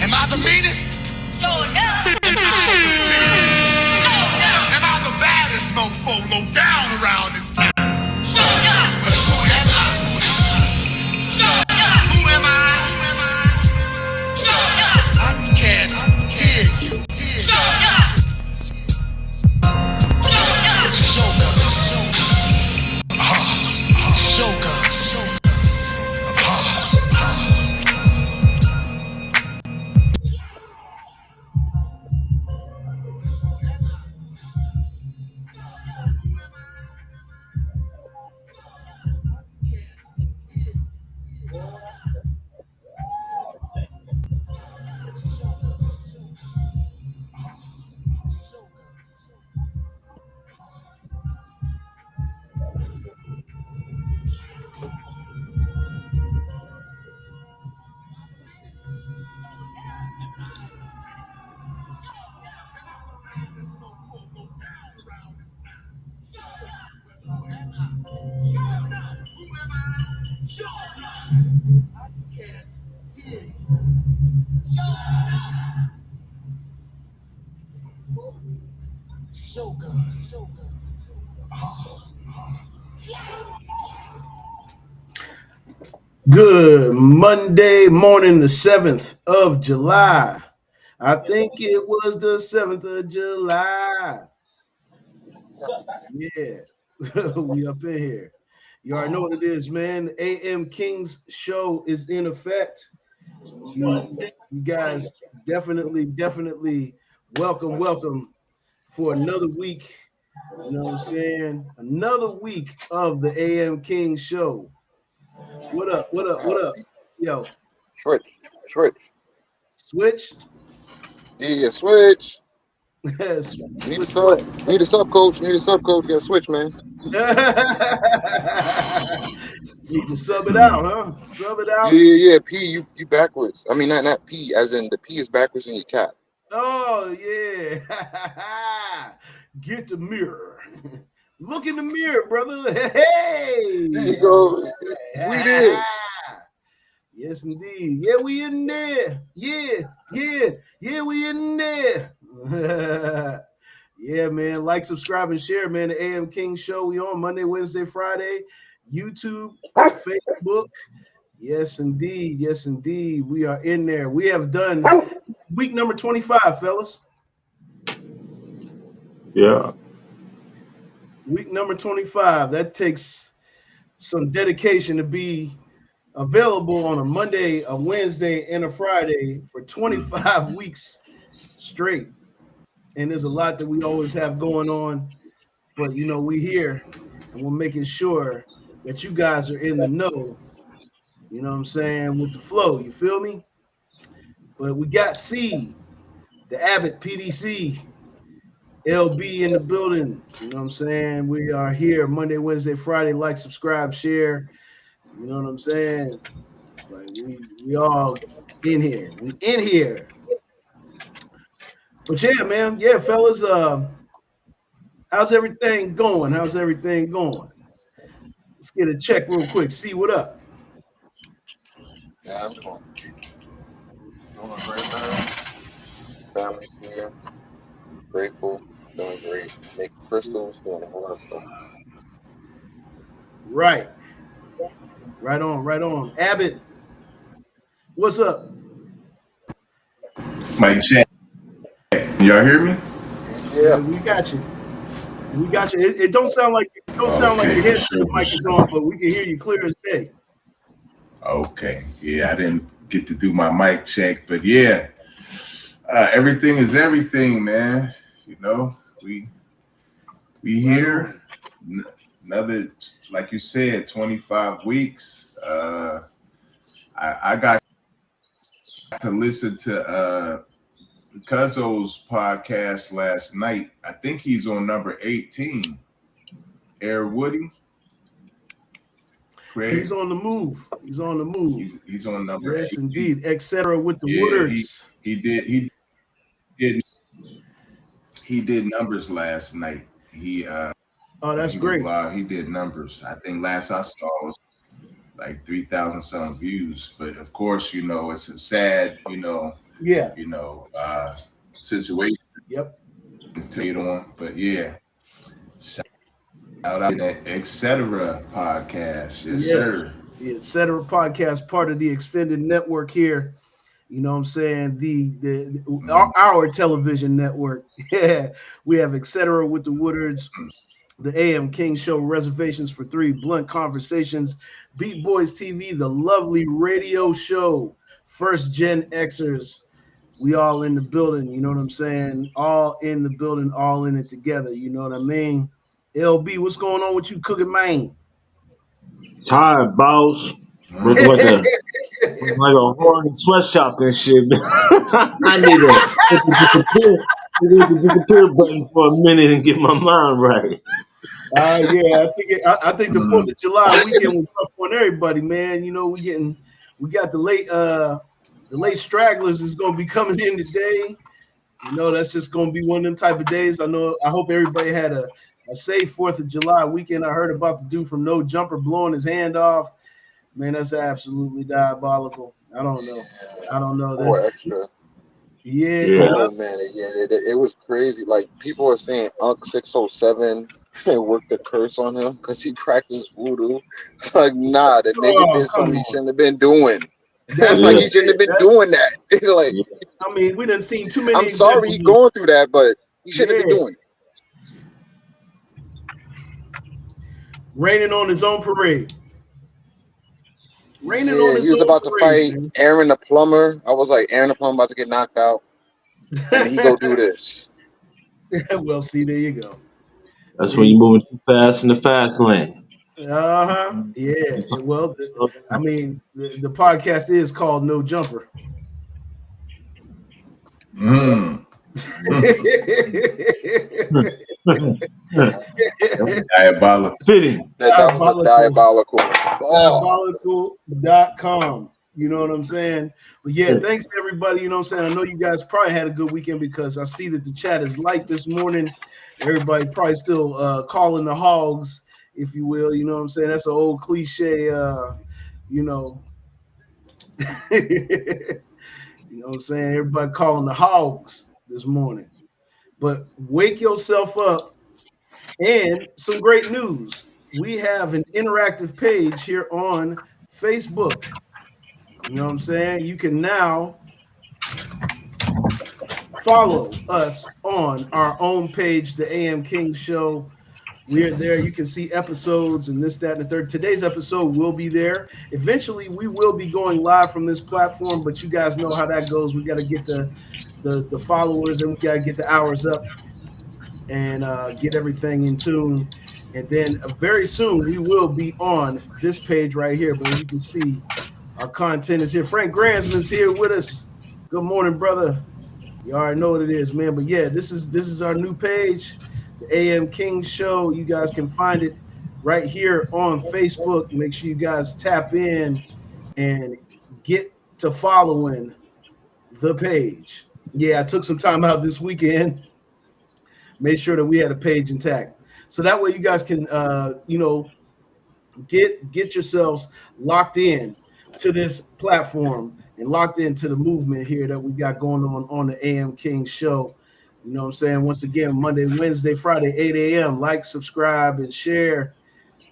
Am I the meanest? Sure enough. Am I the baddest mofo low down around this town? Sure enough. But who am I? Sure enough. Who am I? Sure enough. I can't hear you. Sure enough. Sure enough. Shogun. Shogun. Good Monday morning, the 7th of July. I think it was the 7th of July. Yeah, we up in here. You already know what it is, man. The AM Kings show is in effect. You guys definitely welcome for another week. You know what I'm saying? Another week of the AM Kings show. What up? Yo, Switch. switch. Yeah, switch. Need a Switch sub. what? Need a sub coach. Got to switch, man. Need to sub it out, huh? Sub it out. Yeah. P, you backwards. I mean, not P, as in the P is backwards in your cap. Oh yeah. Get the mirror. Look in the mirror, brother. Hey. There you go. We did. Yes, indeed. Yeah, we in there. Yeah, we in there. Yeah, man. Like, subscribe, and share, man. The AM King Show. We on Monday, Wednesday, Friday. YouTube, Facebook. Yes, indeed. We are in there. We have done week number 25, fellas. Yeah. Week number 25. That takes some dedication to be available on a Monday, a Wednesday, and a Friday for 25 weeks straight. And there's a lot that we always have going on. But, you know, we here and we're making sure that you guys are in the know. You know what I'm saying? With the flow. You feel me? But we got C, the Abbott PDC, LB in the building. You know what I'm saying? We are here Monday, Wednesday, Friday. Like, subscribe, share. You know what I'm saying? Like we all in here. We in here. But yeah, man. Yeah, fellas. How's everything going? Let's get a check real quick. See what up. Yeah, I'm doing great, man. Family's here. Grateful. Feeling great. Making crystals. Doing a whole lot of stuff. Right on. Abbott, what's up? Mike check. Y'all hear me? Yeah, we got you. It don't sound like your headset mic is on, but we can hear you clear as day. Okay. Yeah, I didn't get to do my mic check, but yeah, everything is everything, man. You know, we here. Another, like you said, 25 weeks. I got to listen to Cuzzo's podcast last night. I think he's on number 18. Air Woody. Craig. He's on the move. He's on number 18. Yes, indeed. Etc. with the words. He did numbers last night. Oh, that's great. He did numbers. I think last I saw was like 3,000 some views. But of course, you know, it's a sad, you know, Yeah. you know, situation Yep. to it on. But yeah, shout out to that etc. podcast. Yes, Yes. sir. The Etc. Podcast, part of the extended network here. You know what I'm saying? Mm, Our television network. Yeah. We have Etc. with the Woodards, the AM King Show, Reservations for Three, Blunt Conversations, Beat Boys TV, the lovely radio show, First Gen Xers. We all in the building, you know what I'm saying? All in the building, all in it together, you know what I mean? LB, what's going on with you cooking, man? Tired, boss. Working mm. like a whore in a sweatshop and shit, man. I need to hit the disappear, hit the disappear button for a minute and get my mind right. Yeah, I think the Fourth Mm. of July weekend was rough on everybody, man. You know, we got the late stragglers is gonna be coming in today. You know, that's just gonna be one of them type of days. I hope everybody had a safe Fourth of July weekend. I heard about the dude from No Jumper blowing his hand off. Man, that's absolutely diabolical. I don't know. I don't know that. Poor extra. Yeah, Yeah. well, Oh man, it was crazy. Like people are saying Unc 607 worked the curse on him because he practiced voodoo. It's like nah, the nigga oh did come something he on. shouldn't have been doing. That's Like Yeah. he it. shouldn't have been That doing that. Like Yeah. I mean, we done seen too many I'm sorry examples he of going through that, but he shouldn't have yeah, been doing it. raining on his own parade. Raining on Yeah, he his was own about to parade, fight man. Aaron the plumber. I was like, Aaron the plumber about to get knocked out, and he go do this. Well, see, there you go. That's There when you you're moving too fast in the fast lane. Uh-huh. Yeah. Well, I mean, the podcast is called No Jumper. Yeah. Mm. Mm. Diabolical. Fitting. That was a Diabolical. diabolical ball. Diabolical.com. You know what I'm saying? But yeah, thanks to everybody. You know what I'm saying? I know you guys probably had a good weekend because I see that the chat is light this morning. Everybody probably still calling the hogs, if you will. You know what I'm saying? That's an old cliche, you know. You know what I'm saying? Everybody calling the hogs this morning. But wake yourself up and some great news. We have an interactive page here on Facebook. You know what I'm saying? You can now follow us on our own page, the AM King Show. We're there. You can see episodes and this, that, and the third. Today's episode will be there. Eventually, we will be going live from this platform, but you guys know how that goes. We got to get the followers and we got to get the hours up and get everything in tune. And then very soon we will be on this page right here. But as you can see, our content is here. Frank Gransman's here with us. Good morning, brother. You already know what it is, man. But yeah, this is our new page, the AM King Show. You guys can find it right here on Facebook. Make sure you guys tap in and get to following the page. Yeah, I took some time out this weekend, made sure that we had a page intact. So that way you guys can get yourselves locked in to this platform and locked into the movement here that we got going on the AM King Show. You know what I'm saying? Once again, Monday, Wednesday, Friday, 8 a.m. Like, subscribe, and share.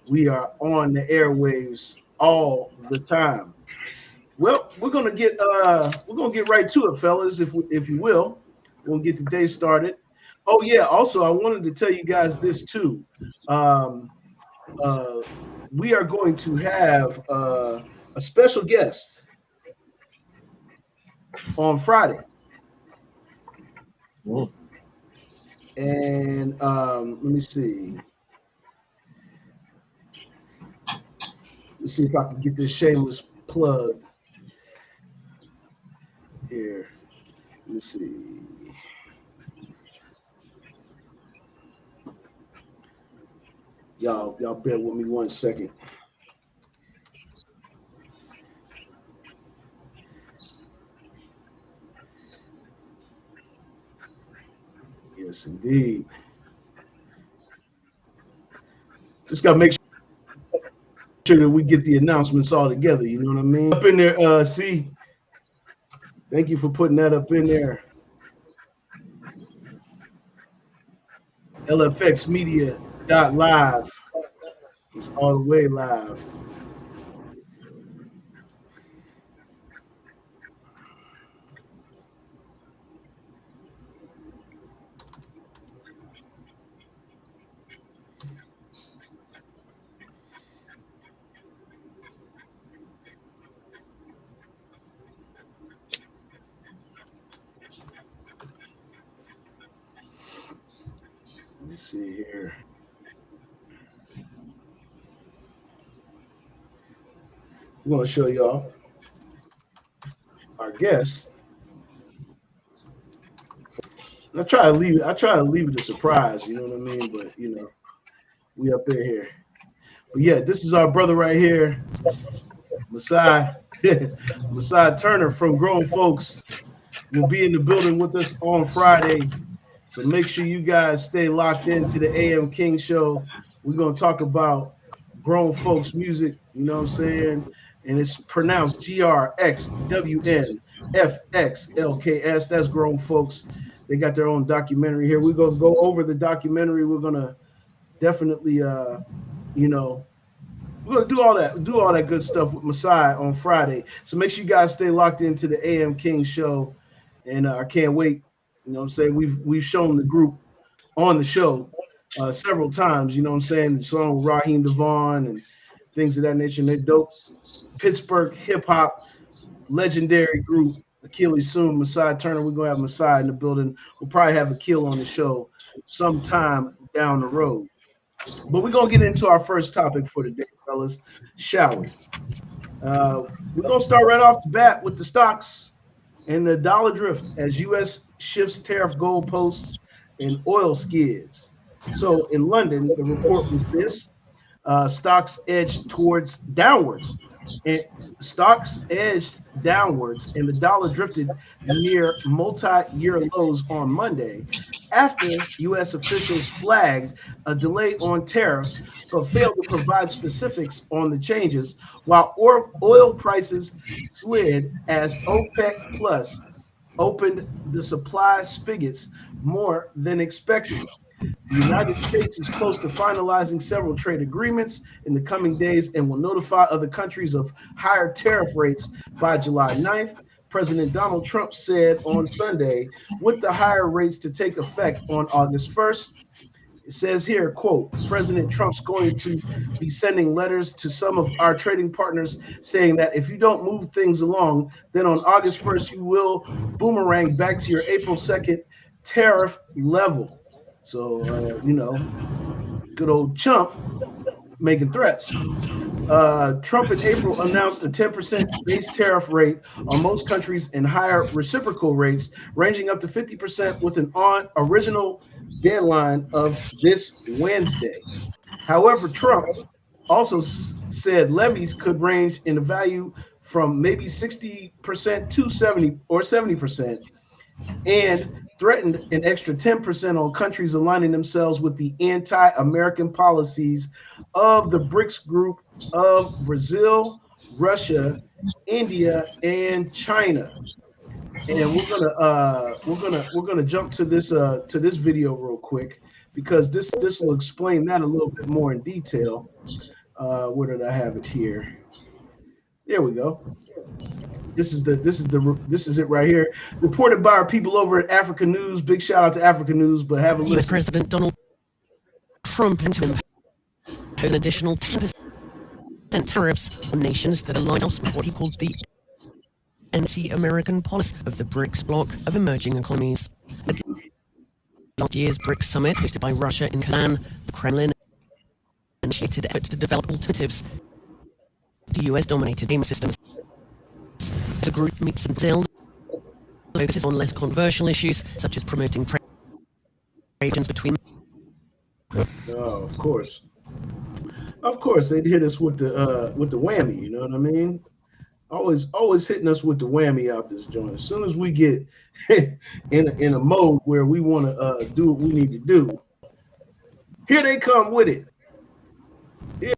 We are on the airwaves all the time. Well, we're gonna get right to it, fellas, if you will. We'll get the day started. Oh yeah, also I wanted to tell you guys this too. Um, uh, we are going to have a special guest on Friday, Mm. and let me see. Let's see if I can get this shameless plug here. Let me see. Y'all bear with me 1 second. Yes, indeed. Just gotta make sure that we get the announcements all together. You know what I mean? Up in there, see. Thank you for putting that up in there. LFXmedia.live. It's all the way live. Let me see here. We're going to show y'all our guests. I try to leave it a surprise, you know what I mean? But we up in here. But yeah, this is our brother right here, Masai. Masai Turner from Grown Folks will be in the building with us on Friday. So make sure you guys stay locked into the AM King Show. We're going to talk about grown folks music, you know what I'm saying? And it's pronounced GRXWNFXLKS. That's grown folks. They got their own documentary here. We're going to go over the documentary. We're going to definitely, you know, we're gonna do all that good stuff with Masai on Friday. So make sure you guys stay locked into the AM King show. And I can't wait. You know what I'm saying? We've shown the group on the show several times, you know what I'm saying? The song with Raheem Devon and things of that nature. And they're dope. Pittsburgh hip hop legendary group, Achilles soon, Masai Turner. We're gonna have Masai in the building. We'll probably have Akil on the show sometime down the road. But we're gonna get into our first topic for today, fellas. Shall we? We're gonna start right off the bat with the stocks and the dollar drift as U.S. shifts tariff goalposts and oil skids. So in London, the report was this: stocks edged towards downwards, and stocks edged downwards, and the dollar drifted near multi-year lows on Monday after U.S. officials flagged a delay on tariffs but failed to provide specifics on the changes, while oil prices slid as OPEC Plus opened the supply spigots more than expected. The United States is close to finalizing several trade agreements in the coming days and will notify other countries of higher tariff rates by July 9th. President Donald Trump said on Sunday, with the higher rates to take effect on August 1st. It says here, quote, President Trump's going to be sending letters to some of our trading partners saying that if you don't move things along, then on August 1st, you will boomerang back to your April 2nd tariff level. So, good old Trump making threats. Trump in April announced a 10% base tariff rate on most countries and higher reciprocal rates, ranging up to 50% with an original deadline of this Wednesday. However, Trump also said levies could range in the value from maybe 60% to 70%, and threatened an extra 10% on countries aligning themselves with the anti-American policies of the BRICS group of Brazil, Russia, India, and China. And we're gonna jump to this video real quick because this will explain that a little bit more in detail. Where did I have it here? There we go. This is it right here. Reported by our people over at Africa News. Big shout out to Africa News, but have a listen. U.S. President Donald Trump into impose an additional 10% tariffs on nations that align with what he called the anti-American policy of the BRICS bloc of emerging economies. At last year's BRICS summit, hosted by Russia in Kazan, the Kremlin initiated efforts to develop alternatives to U.S.-dominated payment systems. The group meets in Brazil, focuses on less controversial issues such as promoting trade relations between. Oh, of course, they'd hit us with the whammy. You know what I mean? Always hitting us with the whammy out this joint. As soon as we get in a mode where we want to do what we need to do, here they come with it. Here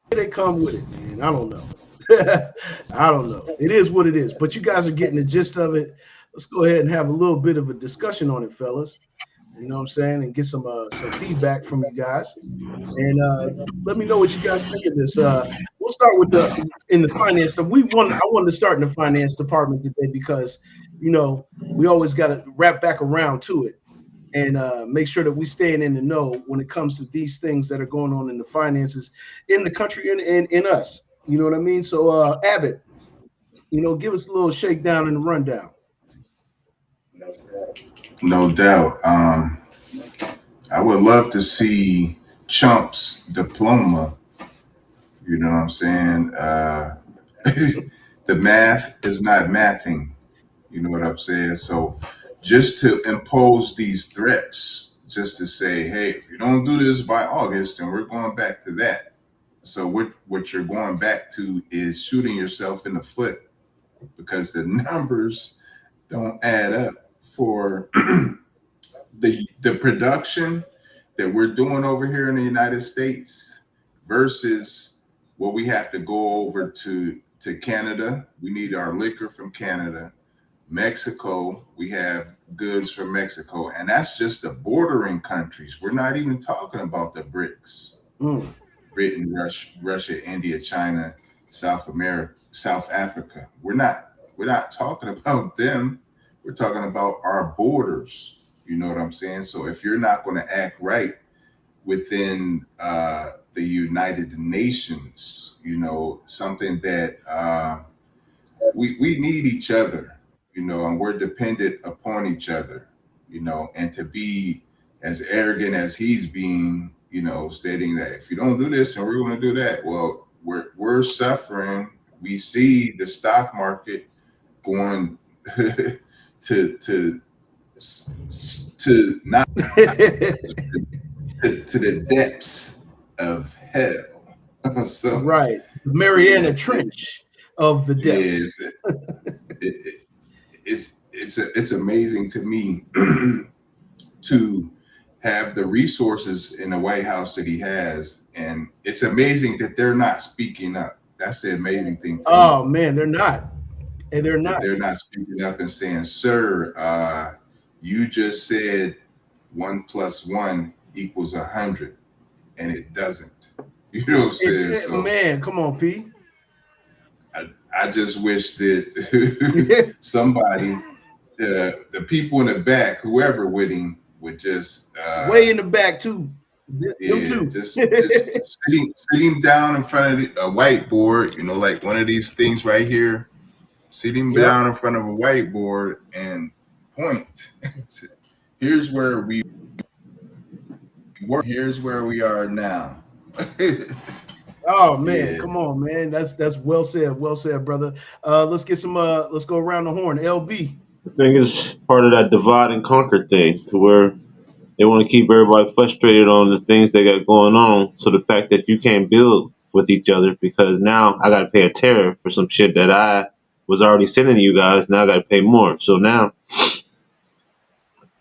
they come with it, man. I don't know. I don't know. It is what it is. But you guys are getting the gist of it. Let's go ahead and have a little bit of a discussion on it, fellas. You know what I'm saying, and get some feedback from you guys. And let me know what you guys think of this. We'll start with the in the finance. I wanted to start in the finance department today because we always got to wrap back around to it and make sure that we staying in the know when it comes to these things that are going on in the finances in the country and in us. You know what I mean? So Abbott, give us a little shakedown and a rundown. No doubt. I would love to see Chump's diploma. You know what I'm saying? The math is not mathing. You know what I'm saying? So just to impose these threats, just to say, hey, if you don't do this by August, then we're going back to that. So what you're going back to is shooting yourself in the foot because the numbers don't add up for the production that we're doing over here in the United States versus what we have to go over to Canada. We need our liquor from Canada. Mexico, we have goods from Mexico, and that's just the bordering countries. We're not even talking about the BRICS. Mm. Britain, Russia, India, China, South America, South Africa. We're not talking about them. We're talking about our borders. You know what I'm saying? So if you're not going to act right within the United Nations, something that we need each other, and we're dependent upon each other, and to be as arrogant as he's being, stating that if you don't do this and we're going to do that, well, we're suffering. We see the stock market going to not to the depths of hell. So Right. The yeah, Mariana Trench of the depths. is it's amazing to me to have the resources in the White House that he has, and it's amazing that they're not speaking up. That's the amazing thing to me, Oh man, they're not. And they're that not. they're not speaking up and saying, "Sir, you just said 1 + 1 = 100, and it doesn't." You know what I'm saying? So Man, come on, P. I just wish that somebody, the people in the back, whoever with him, would just, Way in the back too. Them yeah, too. just sitting down in front of a whiteboard, like one of these things right here, sitting Yep. down in front of a whiteboard and point. Here's where we were. Here's where we are now. Oh man, Yeah. come on, man. That's well said, brother. Let's get some let's go around the horn. LB. I think it's part of that divide and conquer thing, to where they want to keep everybody frustrated on the things they got going on. So the fact that you can't build with each other because now I got to pay a tariff for some shit that I was already sending to you guys. Now I got to pay more. So now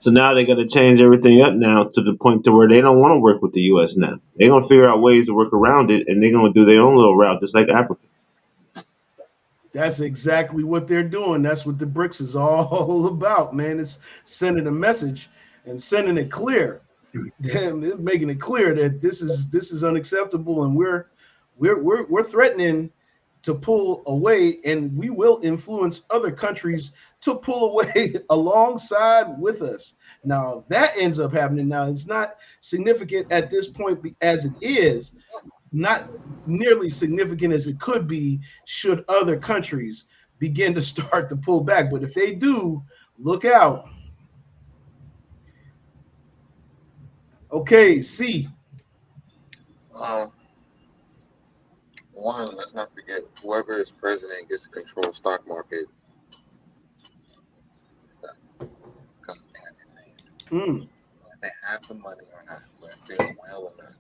they got to change everything up now to the point to where they don't want to work with the U.S. now. They're gonna figure out ways to work around it, and they're gonna do their own little route, just like Africa. That's exactly what they're doing. That's what the BRICS is all about, man. It's sending a message and sending it clear. Damn, they're making it clear that this is unacceptable, and we're threatening to pull away, and we will influence other countries to pull away alongside with us. Now, if that ends up happening, now it's not significant at this point as it is, not nearly significant as it could be should other countries begin to start to pull back. But if they do, look out. Okay, C. Um, One, let's not forget, whoever is president gets to control the stock market. Because they have to say Mm, whether they have the money or not, whether they're well or not.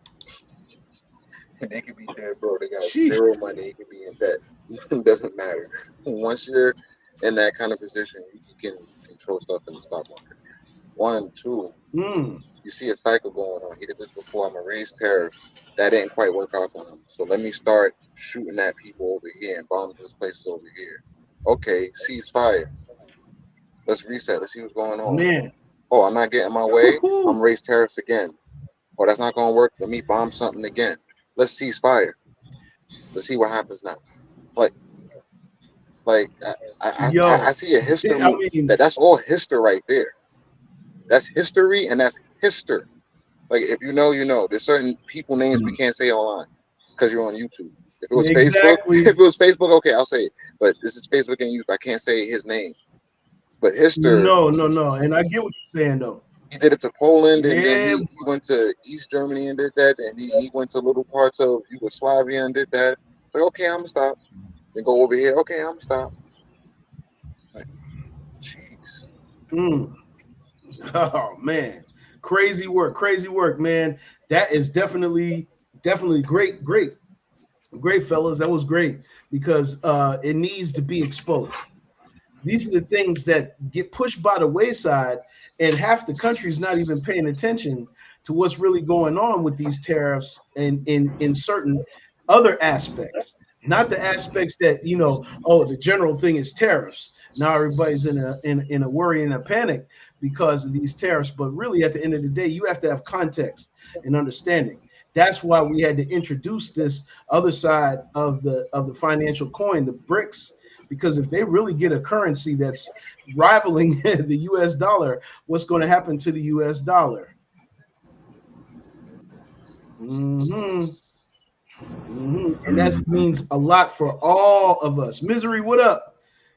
And they could be dead broke. They got sheesh. zero money. They could be in debt. It doesn't matter. Once you're in that kind of position, you can control stuff in the stock market. One, two, Mm, you see a cycle going on. He did this before. I'm gonna raise tariffs. That didn't quite work out for him. So let me start shooting at people over here and bombing this place over here. Okay, ceasefire. Let's reset. Let's see what's going on. Man. Oh, I'm not getting my way. I'm Woo-hoo. raise tariffs again. Oh, that's not gonna work. Let me bomb something again. Let's cease fire. Let's see what happens now. Like, I Yo, see a history I mean, that's all history right there. That's history and that's history. Like if you know, you know. There's certain people names we can't say online because you're on YouTube. If it was Facebook, if exactly. it was Facebook, okay, I'll say it. But this is Facebook and YouTube. I can't say his name. But history, No, no, no. And I get what you're saying though. he did it to Poland, and then Yeah, he went to East Germany and did that, and he went to little parts of Yugoslavia and did that. Like, okay, I'm gonna stop. Then go over here. Okay, I'm gonna stop. Like, jeez. mm. Oh man, crazy work, man. That is definitely great, fellas. That was great because it needs to be exposed. These are the things that get pushed by the wayside, and half the country is not even paying attention to what's really going on with these tariffs and in certain other aspects. Not the aspects that oh, the general thing is tariffs. Now everybody's in a worry and a panic because of these tariffs. But really, at the end of the day, you have to have context and understanding. That's why we had to introduce this other side of the financial coin, the bricks, because if they really get a currency that's rivaling the US dollar, what's going to happen to the US dollar? hmm And that means a lot for all of us. Misery, what up?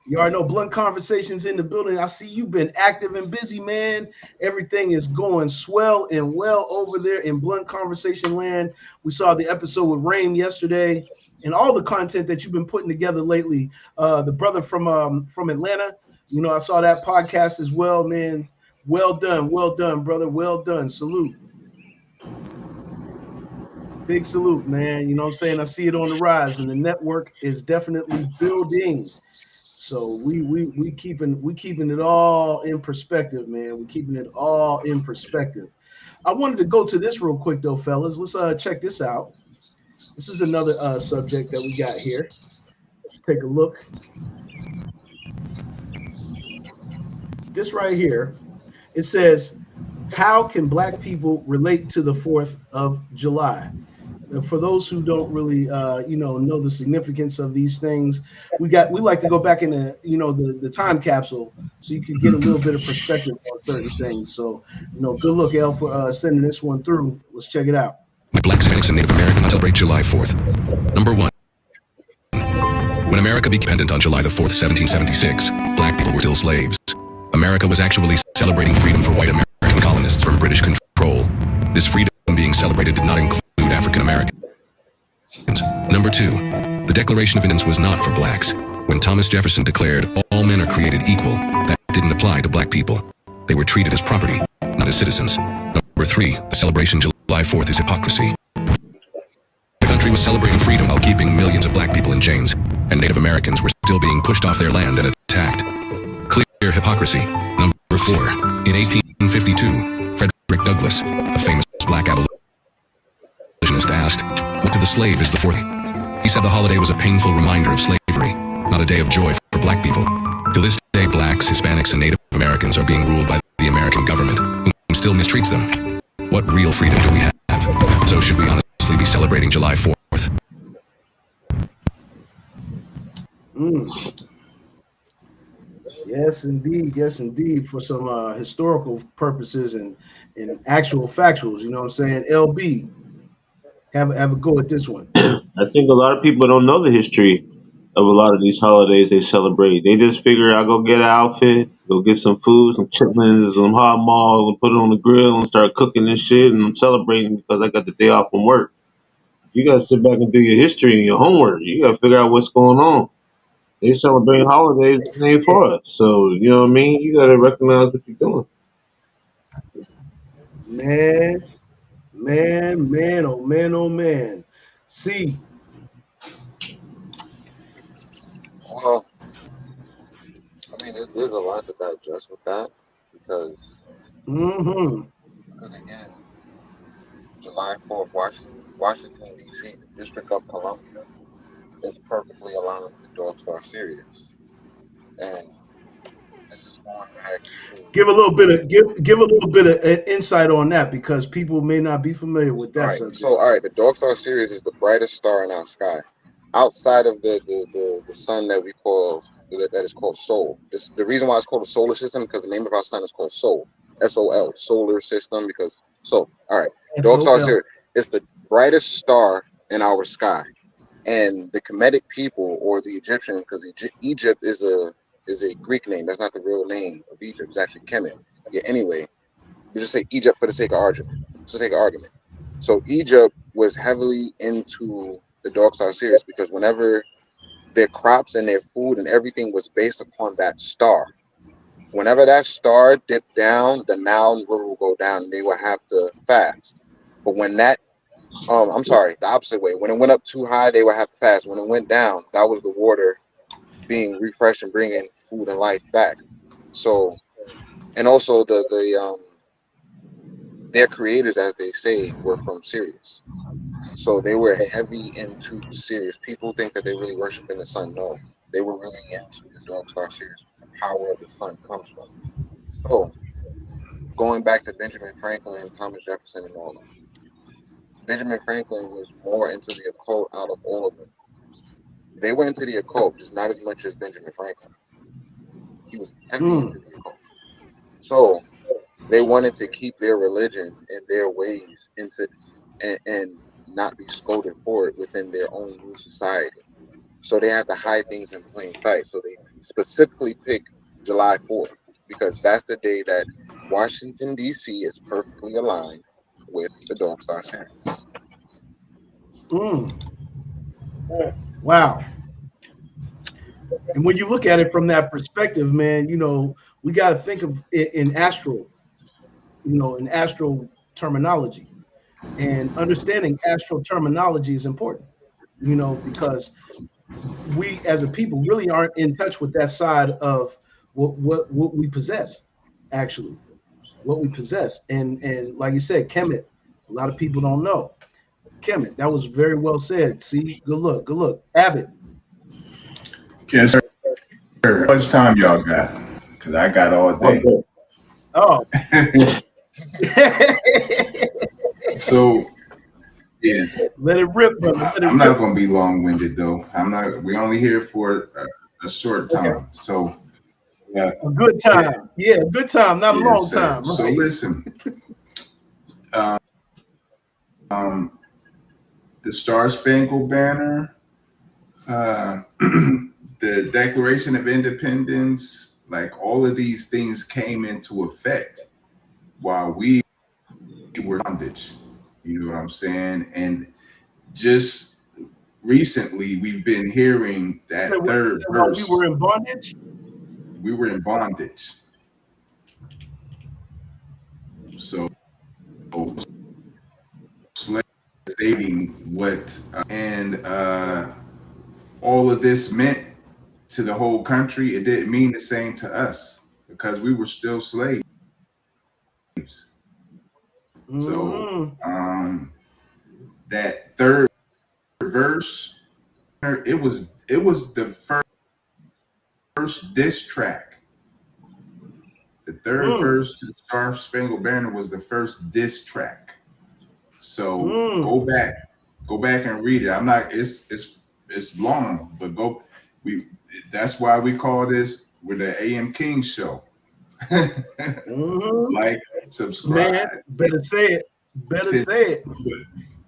You already know Blunt Conversations in the building. I see you've been active and busy, man. Everything is going swell and well over there in Blunt Conversation land. We saw the episode with Rain yesterday, and all the content that you've been putting together lately. The brother from Atlanta, I saw that podcast as well, man. Well done, brother. Well done. Salute. Big salute, man. You know what I'm saying? I see it on the rise, and the network is definitely building. So we keeping it all in perspective, man. We keeping it all in perspective. I wanted to go to this real quick though, fellas. Let's check this out. This is another subject that we got here. Let's take a look. This right here. It says, "How can Black people relate to the 4th of July?" For those who don't really know the significance of these things, we like to go back in the time capsule so you can get a little bit of perspective on certain things. So good look, El, for sending this one through. Let's check it out. Black Hispanics and Native Americans celebrate July 4th. Number 1. When America became independent on July the 4th, 1776, black people were still slaves. America was actually celebrating freedom for white American colonists from British control. This freedom being celebrated did not include African Americans. Number 2. The Declaration of Independence was not for blacks. When Thomas Jefferson declared all men are created equal, that didn't apply to black people. They were treated as property, not as citizens. Number 3. The celebration July 4th is hypocrisy. The country was celebrating freedom while keeping millions of black people in chains, and Native Americans were still being pushed off their land and attacked. Clear hypocrisy. Number 4. In 1852, Frederick Douglass, a famous black abolitionist, asked, "What to the slave is the 4th?" He said the holiday was a painful reminder of slavery, not a day of joy for black people. To this day, blacks, Hispanics, and Native Americans are being ruled by the American government, who still mistreats them. What real freedom do we have? So should we honestly be celebrating July 4th? Mm. Yes, indeed, for some historical purposes and actual factuals. You know what I'm saying? LB, have a go at this one. I think a lot of people don't know the history of a lot of these holidays they celebrate. They just figure I'll go get an outfit, go get some food, some chitlins, some hot maul, and put it on the grill and start cooking this shit. And I'm celebrating because I got the day off from work. You gotta sit back and do your history and your homework. You gotta figure out what's going on. They celebrate holidays that ain't for us. So, you know what I mean? You gotta recognize what you're doing. Man, man, oh man, oh man. See, Well, I mean, there's a lot to digest with that mm-hmm. because again, July 4th, Washington D.C., the District of Columbia. is perfectly aligned with the Dog Star Sirius. And this is going back to Give a little bit of insight on that because people may not be familiar with all that right. So subject. all right, the Dog Star Sirius is the brightest star in our sky, outside of the sun that we call that is called Sol. This the reason why it's called a solar system because the name of our sun is called Sol, SOL, solar system. Because so all right, Dog Star SOL. Sirius is the brightest star in our sky, and the Kemetic people or the Egyptian, because Egypt is a Greek name. That's not the real name of Egypt. It's actually Kemet. Yeah. Anyway, we just say Egypt for the sake of argument. For the sake of argument. So Egypt was heavily into the Dog Star series because whenever their crops and their food and everything was based upon that star. Whenever that star dipped down, the Nile River will go down and they will have to fast. But when that I'm sorry, the opposite way. When it went up too high, they would have to fast. When it went down, that was the water being refreshed and bringing food and life back. So, and also their creators, as they say, were from Sirius. So they were heavy into Sirius. People think that they really worship in the sun. No, they were really into the Dog Star Sirius, where the power of the sun comes from. So going back to Benjamin Franklin and Thomas Jefferson and all that, Benjamin Franklin was more into the occult out of all of them. They went into the occult, just not as much as Benjamin Franklin. He was heavy Mm, into the occult. So they wanted to keep their religion and their ways and not be scolded for it within their own new society. So they had to hide things in plain sight. So they specifically picked July 4th because that's the day that Washington D.C. is perfectly aligned with the Dog Star Series. mm, wow. And when you look at it from that perspective, man, we got to think of it in astral, in astral terminology. And understanding astral terminology is important, because we as a people really aren't in touch with that side of what we possess, actually, what we possess. And like you said, Kemet, a lot of people don't know. Kemet, that was very well said. See, good look, good look. Abbott. Yes, sir. How much time y'all got? Because I got all day. Okay. Oh. So yeah, Let it rip, brother. Let it I'm rip. not going to be long winded though. I'm not. We only here for a short Okay. time. So yeah, A good yeah, time. Yeah, a good time, not a yes, long sir. time, So right? listen, um, um, the Star Spangled Banner, the Declaration of Independence, like all of these things came into effect while we were in bondage. You know what I'm saying? And just recently, we've been hearing So, that you third said while we verse. were in bondage. We were in bondage. So slave stating what and all of this meant to the whole country, it didn't mean the same to us because we were still slaves. So Mm-hmm. that third verse, it was the first diss track. The third Mm, verse to the Star Spangled Banner was the first diss track. So mm. go back and read it. I'm not. It's long, but go. We. That's why we call this with the AM King Show. Hmm. Like, Man, subscribe. better say it. Better To, say it.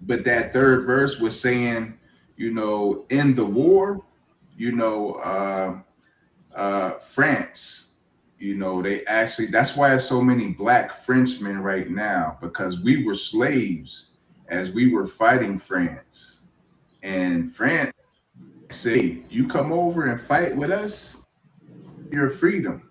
but that third verse was saying, in the war, you know, France, they actually, that's why there's so many black Frenchmen right now, because we were slaves as we were fighting France. And France say, you come over and fight with us, your freedom.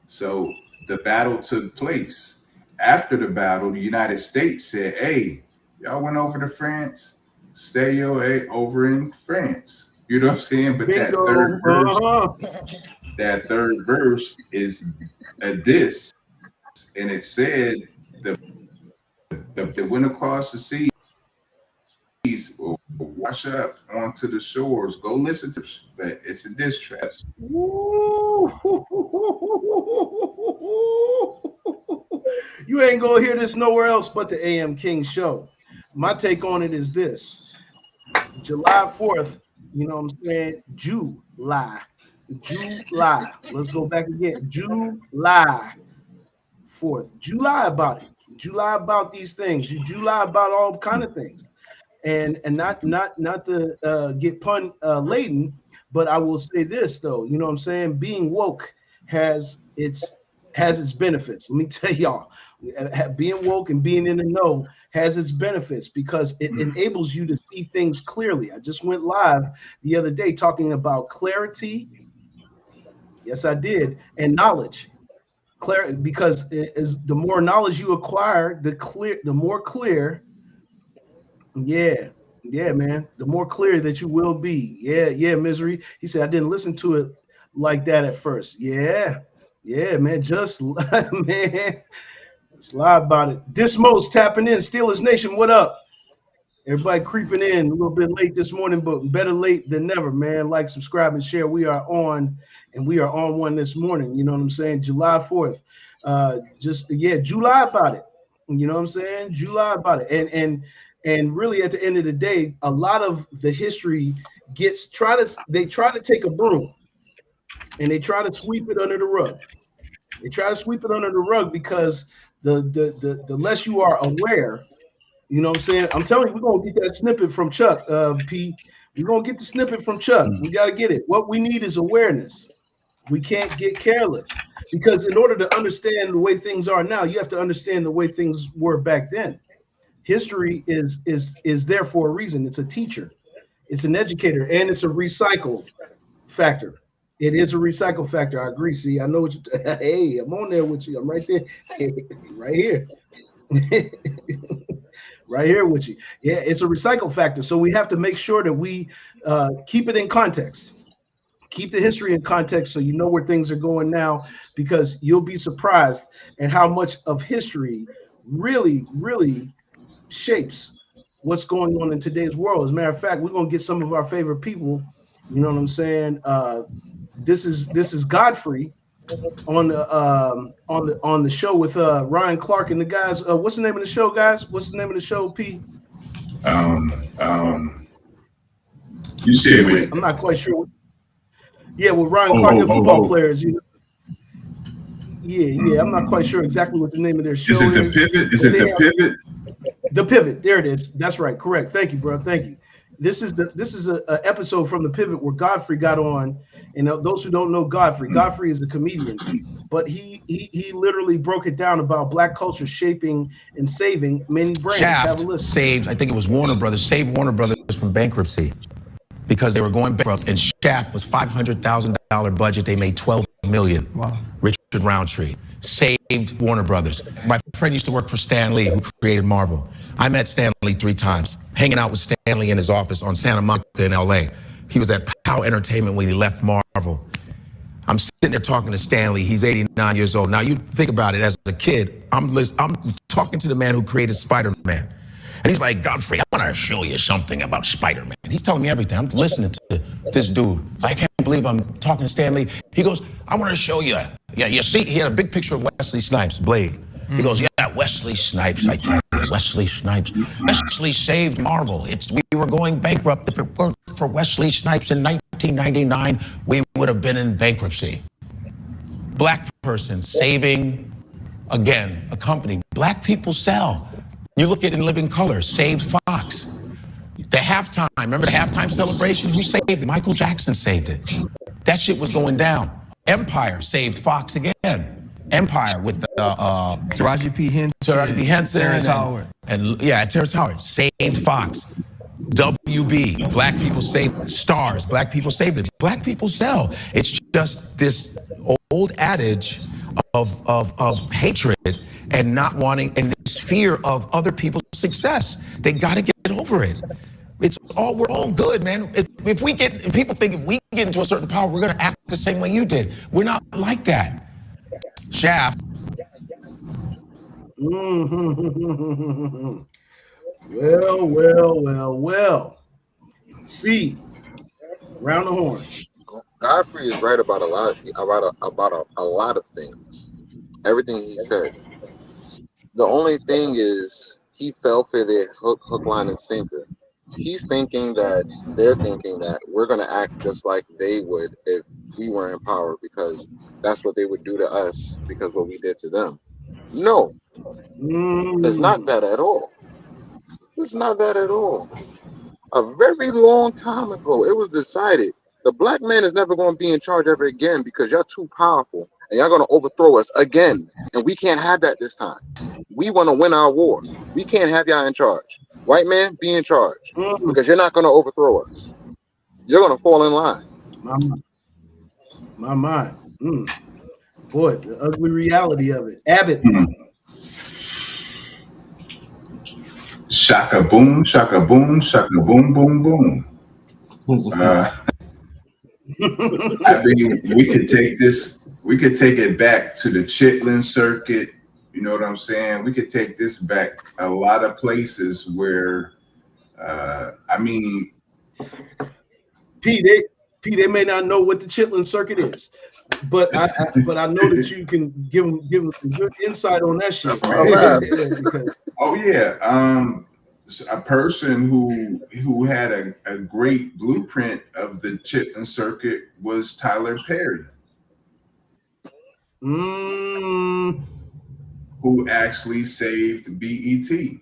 So the battle took place. After the battle, the United States said, hey, y'all went over to France, stay over in France. You know what I'm saying? But Bingo. Uh-huh. that third verse is a diss, and it said the went across the seas Wash up onto the shores. Go listen to it. But it's a diss track. Woo. You ain't gonna hear this nowhere else but the AM King show. My take on it is this: July 4th, you know what I'm saying? July. July. Let's go back again. July 4th. July about it. July about these things. July about all kind of things. And not to get pun laden, but I will say this though, you know what I'm saying? Being woke has its benefits. Let me tell y'all, being woke and being in the know has its benefits because it enables you to see things clearly. I just went live the other day talking about clarity. Yes, I did, and knowledge. Clarity, because the more knowledge you acquire, the more clear. Yeah, yeah, man. The more clear that you will be. Yeah, yeah, misery. He said I didn't listen to it like that at first. Yeah, yeah, man. Just man, let's lie about it. Dismos tapping in. Steelers Nation, what up? Everybody creeping in a little bit late this morning, but better late than never, man. Like, subscribe, and share. We are on, and we are on one this morning. You know what I'm saying? July 4th. Just yeah, July about it. You know what I'm saying? July about it. And really at the end of the day, a lot of the history they try to take a broom and they try to sweep it under the rug. They try to sweep it under the rug because the less you are aware, you know what I'm saying? I'm telling you, we're gonna get that snippet from Chuck, P. We're gonna get the snippet from Chuck. We gotta get it. What we need is awareness. We can't get careless because in order to understand the way things are now, you have to understand the way things were back then. History is there for a reason. It's a teacher, it's an educator, and it's a recycle factor. It is a recycle factor. I agree. See, I know what you. Hey, I'm on there with you. I'm right there, right here. Right here with you. Yeah, it's a recycle factor. So we have to make sure that we keep it in context. Keep the history in context so you know where things are going now, because you'll be surprised at how much of history really shapes what's going on in today's world. As a matter of fact, we're gonna get some of our favorite people. You know what I'm saying? This is Godfrey on the show with Ryan Clark and the guys. What's the name of the show, guys? What's the name of the show, P? You said with I'm not quite sure. Yeah, with Ryan Clark and football players. You know. Yeah. I'm not quite sure exactly what the name of their show is. It the pivot? Is it the pivot? The Pivot. There it is. That's right. Correct. Thank you, bro. Thank you. This is a episode from the Pivot where Godfrey got on, and those who don't know Godfrey is a comedian, but he literally broke it down about Black culture shaping and saving many brands. Have a Shaft listen. saved, I think it was Warner Brothers, saved Warner Brothers from bankruptcy because they were going bankrupt, and Shaft was $500,000 budget. They made $12 million. Wow. Richard Roundtree saved Warner Brothers. My friend used to work for Stan Lee, who created Marvel. I met Stan Lee 3 times, hanging out with Stan Lee in his office on Santa Monica in LA. He was at Power Entertainment when he left Marvel. I'm sitting there talking to Stanley. He's 89 years old. Now, you think about it, as a kid, I'm talking to the man who created Spider-Man. And he's like, Godfrey, I want to show you something about Spider-Man. He's telling me everything. I'm listening to this dude. I can't believe I'm talking to Stanley. He goes, I want to show you. Yeah, you see, he had a big picture of Wesley Snipes, Blade. He goes, yeah, Wesley Snipes, I tell you, Wesley Snipes. Wesley saved Marvel. We were going bankrupt. If it weren't for Wesley Snipes in 1999, we would have been in bankruptcy. Black person saving, again, a company. Black people sell. You look at In Living Color, saved Fox. The halftime, remember the halftime celebration? Who saved it? Michael Jackson saved it. That shit was going down. Empire saved Fox again. Empire with Taraji P. Henson, Terrence Howard. And Terrence Howard saved Fox. WB, Black people saved Stars. Black people saved it. Black people sell. It's just this old adage of hatred and not wanting, and this fear of other people's success. They got to get over it. We're all good, man. If people think if we get into a certain power, we're going to act the same way you did. We're not like that. Shaft. Well. C. Round the horn. Godfrey is right about a lot about a lot of things. Everything he said. The only thing is he fell for their hook, line, and sinker. He's thinking that they're thinking that we're gonna act just like they would if we were in power because that's what they would do to us because what we did to them. No, it's not Mm. that at all. It's not that at all. A very long time ago, it was decided the black man is never going to be in charge ever again because y'all too powerful and y'all going to overthrow us again. And we can't have that this time. We want to win our war. We can't have y'all in charge. White man, be in charge Mm. because you're not going to overthrow us. You're going to fall in line. My mind. My mind. Mm. Boy, the ugly reality of it. Abbott. Shaka boom, shaka boom, shaka boom, boom, boom. Uh, I mean, we could take this, we could take it back to the Chitlin circuit. You know what I'm saying? We could take this back a lot of places where, I mean, P, they may not know what the Chitlin circuit is, but I know that you can give them some good insight on that That's shit. why I laugh. Because oh yeah, a person who had a great blueprint of the Chitlin circuit was Tyler Perry, mm, who actually saved BET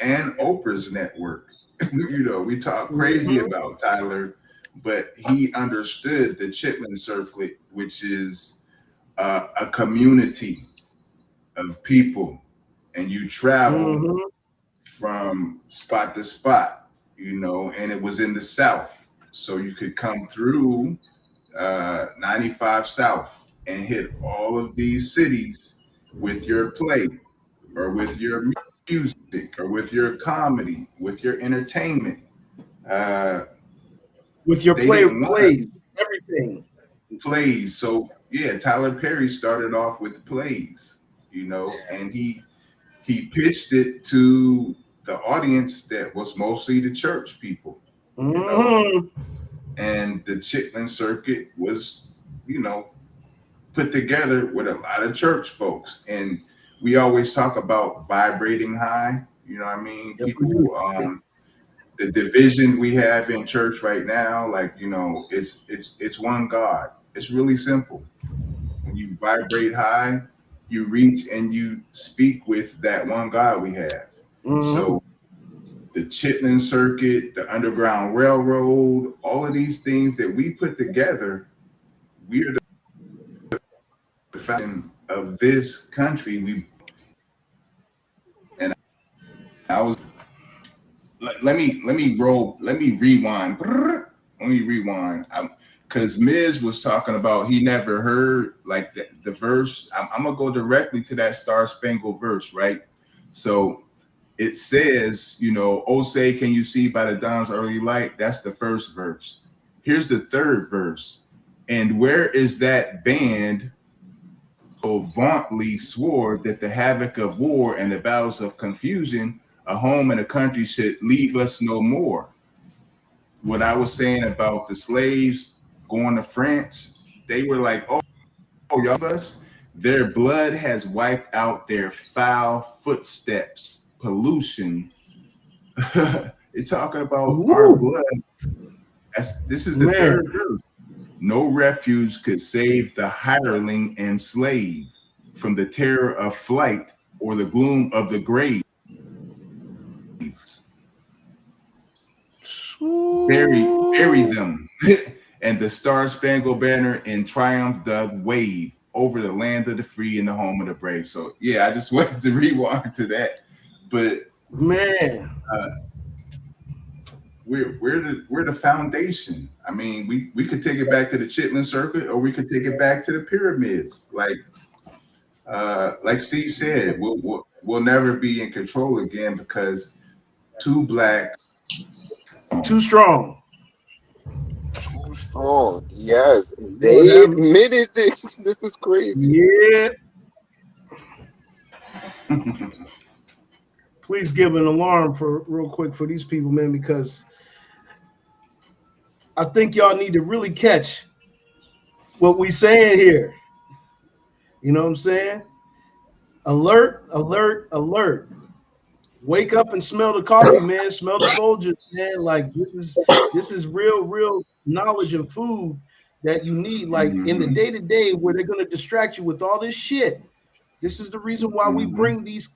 and Oprah's network. You know, we talk crazy mhm, about Tyler, but he understood the Chitlin circuit, which is a community of people, and you travel mhm, from spot to spot, you know, and it was in the South. So you could come through 95 South and hit all of these cities with your play or with your music or with your comedy, with your entertainment. Uh, with your they didn't want to plays, everything. plays. So yeah, Tyler Perry started off with plays, you know, and he pitched it to the audience that was mostly the church people, you know, Mhm, and the Chitlin circuit was, you know, put together with a lot of church folks. And we always talk about vibrating high, you know what I mean? yes, we do. People, the division we have in church right now, like, you know, it's one God. It's really simple. When you vibrate high, you reach and you speak with that one God we have. Mhm, So the Chitlin Circuit, the Underground Railroad, all of these things that we put together, we're the foundation of this country. We and I was let me rewind. Let me rewind. Because Miz was talking about he never heard like the verse. I'm gonna go directly to that Star Spangled verse, right? So it says, you know, oh say can you see by the dawn's early light? That's the first verse. Here's the third verse. And where is that band who vauntly swore that the havoc of war and the battles of confusion, a home and a country should leave us no more? What I was saying about the slaves going to France, they were like, y'all us, their blood has wiped out their foul footsteps, pollution. They're talking about our woo, blood. This is the man. third verse. No refuge could save the hireling and slave from the terror of flight or the gloom of the grave. Bury Ooh, them. And the Star Spangled Banner in triumph doth wave over the land of the free and the home of the brave. So yeah, I just wanted to rewind to that. But man. uh, we're the foundation. I mean, we could take it back to the Chitlin Circuit, or we could take it back to the pyramids. Like C said, we'll never be in control again because too black. Too strong. Too strong. Yes. Boy, They admitted this. This is crazy. yeah. Please give an alarm for real quick for these people, man, because I think y'all need to really catch what we saying here. You know what I'm saying? Alert, alert, alert. Wake up and smell the coffee, man. Smell the Folgers, man. Like this is real knowledge and food that you need. Like in the Mm-hmm. day to day, where they're gonna distract you with all this shit. This is the reason why we Mm-hmm. bring these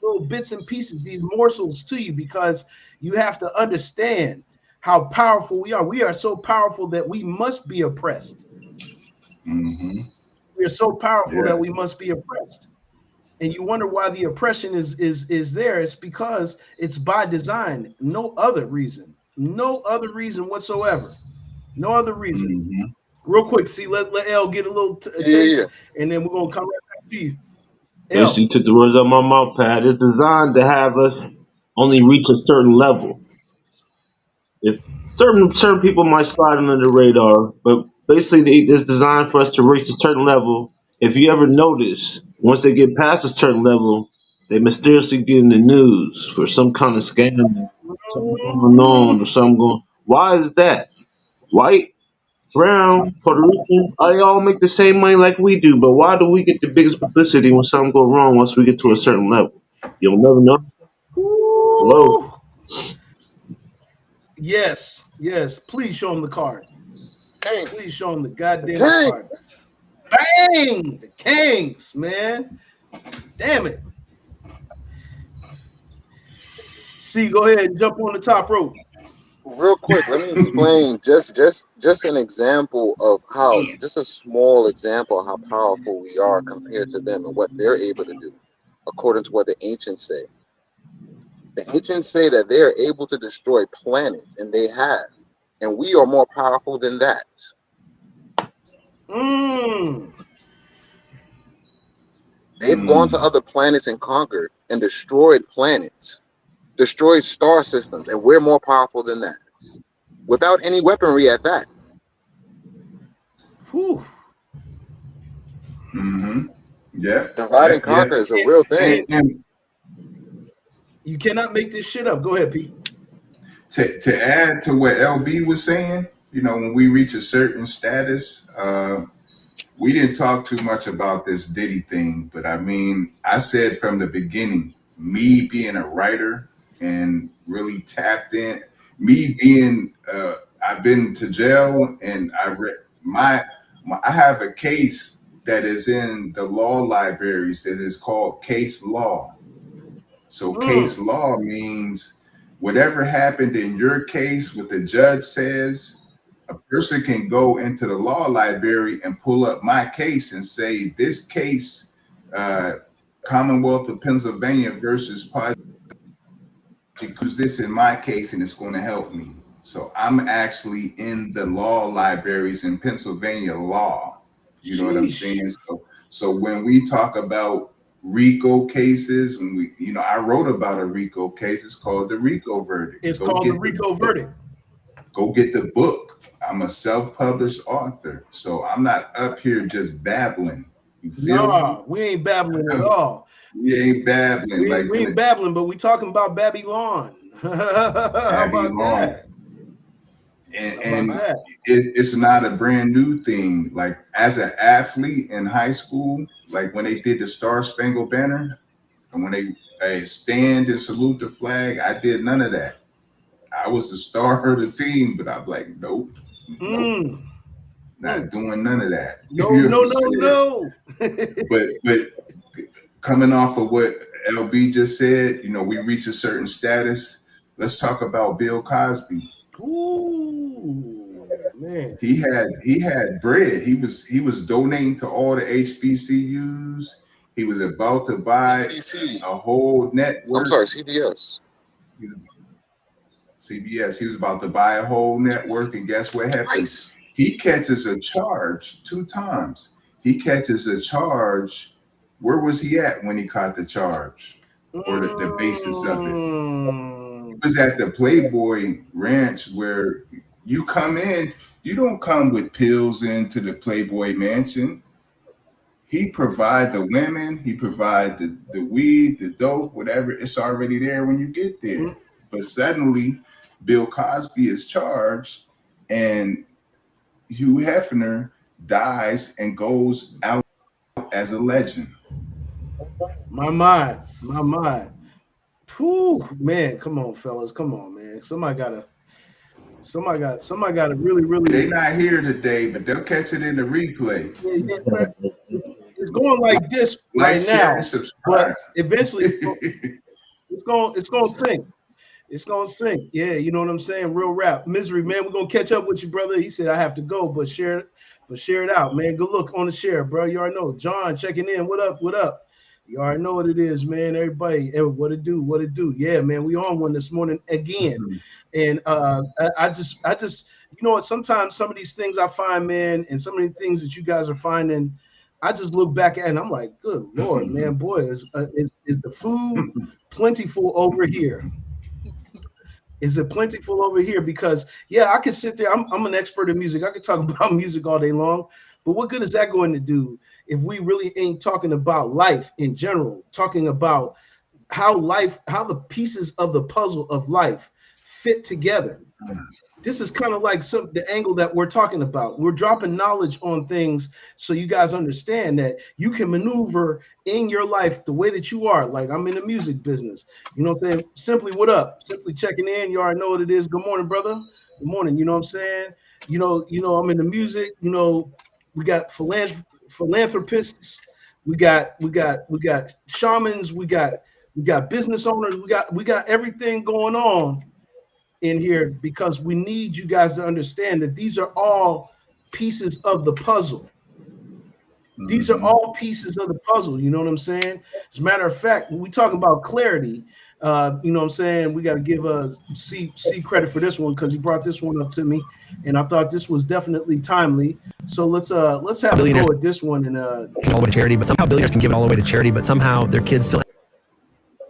little bits and pieces, these morsels to you, because you have to understand how powerful we are. We are so powerful that we must be oppressed. Mm-hmm. We are so powerful Yeah. that we must be oppressed. And you wonder why the oppression is there. It's because it's by design. No other reason. No other reason whatsoever. No other reason. Mm-hmm. Real quick, see, let L get a little a Yeah, yeah, taste, yeah. and then we're gonna come right back to you. Basically, L. took the words out of my mouth, Pat. It's designed to have us only reach a certain level. If certain people might slide under the radar, but basically it's designed for us to reach a certain level. If you ever notice, once they get past a certain level, they mysteriously get in the news for some kind of scandal, something going on, or something going. Why is that? White, brown, Puerto Rican, they all make the same money like we do, but why do we get the biggest publicity when something go wrong once we get to a certain level? You'll never know. Hello. Ooh. Yes, yes. Please show him the card. King, Please show him the the goddamn king. card. Bang! The Kings, man. Damn it. See, go ahead and jump on the top rope. Real quick, let me explain just an example of how, just a small example of how powerful we are compared to them and what they're able to do, according to what the ancients say. The ancients say that they are able to destroy planets, and they have, and we are more powerful than that. Mmm. They've gone to Mm. other planets and conquered and destroyed planets, destroyed star systems, and we're more powerful than that without any weaponry at that. Whew. Mm-hmm. Yeah. Divide Yeah. and Yeah. conquer is a real thing. And You cannot make this shit up. Go ahead, Pete. to add to what LB was saying, when we reach a certain status, we didn't talk too much about this Diddy thing, but I mean, I said from the beginning, me being a writer and really tapped in, me being, I've been to jail and I read I have a case that is in the law libraries that is called case law. So case Mm. law means whatever happened in your case, what the judge says, a person can go into the law library and pull up my case and say, this case, uh, Commonwealth of Pennsylvania versus use this in my case and it's going to help me. So I'm actually in the law libraries in Pennsylvania law. You know what I'm Sheesh. saying? So when we talk about RICO cases, when I wrote about a RICO case. It's called the RICO verdict. It's Go called the get the Rico book. verdict. Go get the book. I'm a self-published author, so I'm not up here just babbling. You feel me? Nah, we ain't babbling at all. We ain't babbling We ain't, like we when ain't it babbling, but we talking about Babylon. How about Babylon. that? and How about and that? it's not a brand new thing. Like as an athlete in high school, like when they did the Star Spangled Banner and when they stand and salute the flag, I did none of that. I was the star of the team, but I'm like, nope, nope, Mm, not mm. doing none of that. No, You know what no, I'm no, saying? no. But coming off of what LB just said, we reach a certain status. Let's talk about Bill Cosby. Ooh, man. He had bread. He was donating to all the HBCUs. He was about to buy CBC. a whole I'm network. sorry, CBS. CBS. He was about to buy a whole network, and guess what happens? Twice. He catches a charge 2 times. He catches a charge. Where was he at when he caught the charge, or the basis of it? He Mm, was at the Playboy Ranch, where you come in. You don't come with pills into the Playboy Mansion. He provide the women, he provide the weed, the dope, whatever. It's already there when you get there. mm, But suddenly, Bill Cosby is charged. and Hugh Hefner dies and goes out as a legend. My mind, my mind. Whew, man, come on, fellas, come on, man. Somebody got to really, They really. not here today, but they'll catch it in the replay. Yeah, yeah, man. It's going like this Like, right share, and now, but subscribe. eventually it's going to sink. It's gonna sink. Yeah, you know what I'm saying? Real rap. Misery, man. We're gonna catch up with you, brother. He said I have to go, but share it out, man. Good look on the share, bro. You already know. John checking in. What up? What up? You already know what it is, man. Everybody, what it do? What it do? Yeah, man. We on one this morning again. And I just you know what? Sometimes some of these things I find, man, and some of the things that you guys are finding, I just look back at and I'm like, good Lord, man, boy, is the food plentiful over here? Is it plentiful over here? Because yeah, I could sit there. I'm an expert in music. I could talk about music all day long, but what good is that going to do if we really ain't talking about life in general? Talking about how the pieces of the puzzle of life fit together. This is kind of like the angle that we're talking about. We're dropping knowledge on things so you guys understand that you can maneuver in your life the way that you are. Like I'm in the music business. You know what I'm saying? Simply what up? Simply checking in. You already know what it is. Good morning, brother. Good morning. You know what I'm saying? I'm in the music. We got philanthropists. We got shamans. We got business owners. We got everything going on in here because we need you guys to understand that these are all pieces of the puzzle. These are all pieces of the puzzle. You know what I'm saying? As a matter of fact, when we talk about clarity, you know what I'm saying? We got to give C credit for this one because he brought this one up to me, and I thought this was definitely timely. So let's have a go at this one and all the way to charity, but somehow billionaires can give it all the way to charity, but somehow their kids still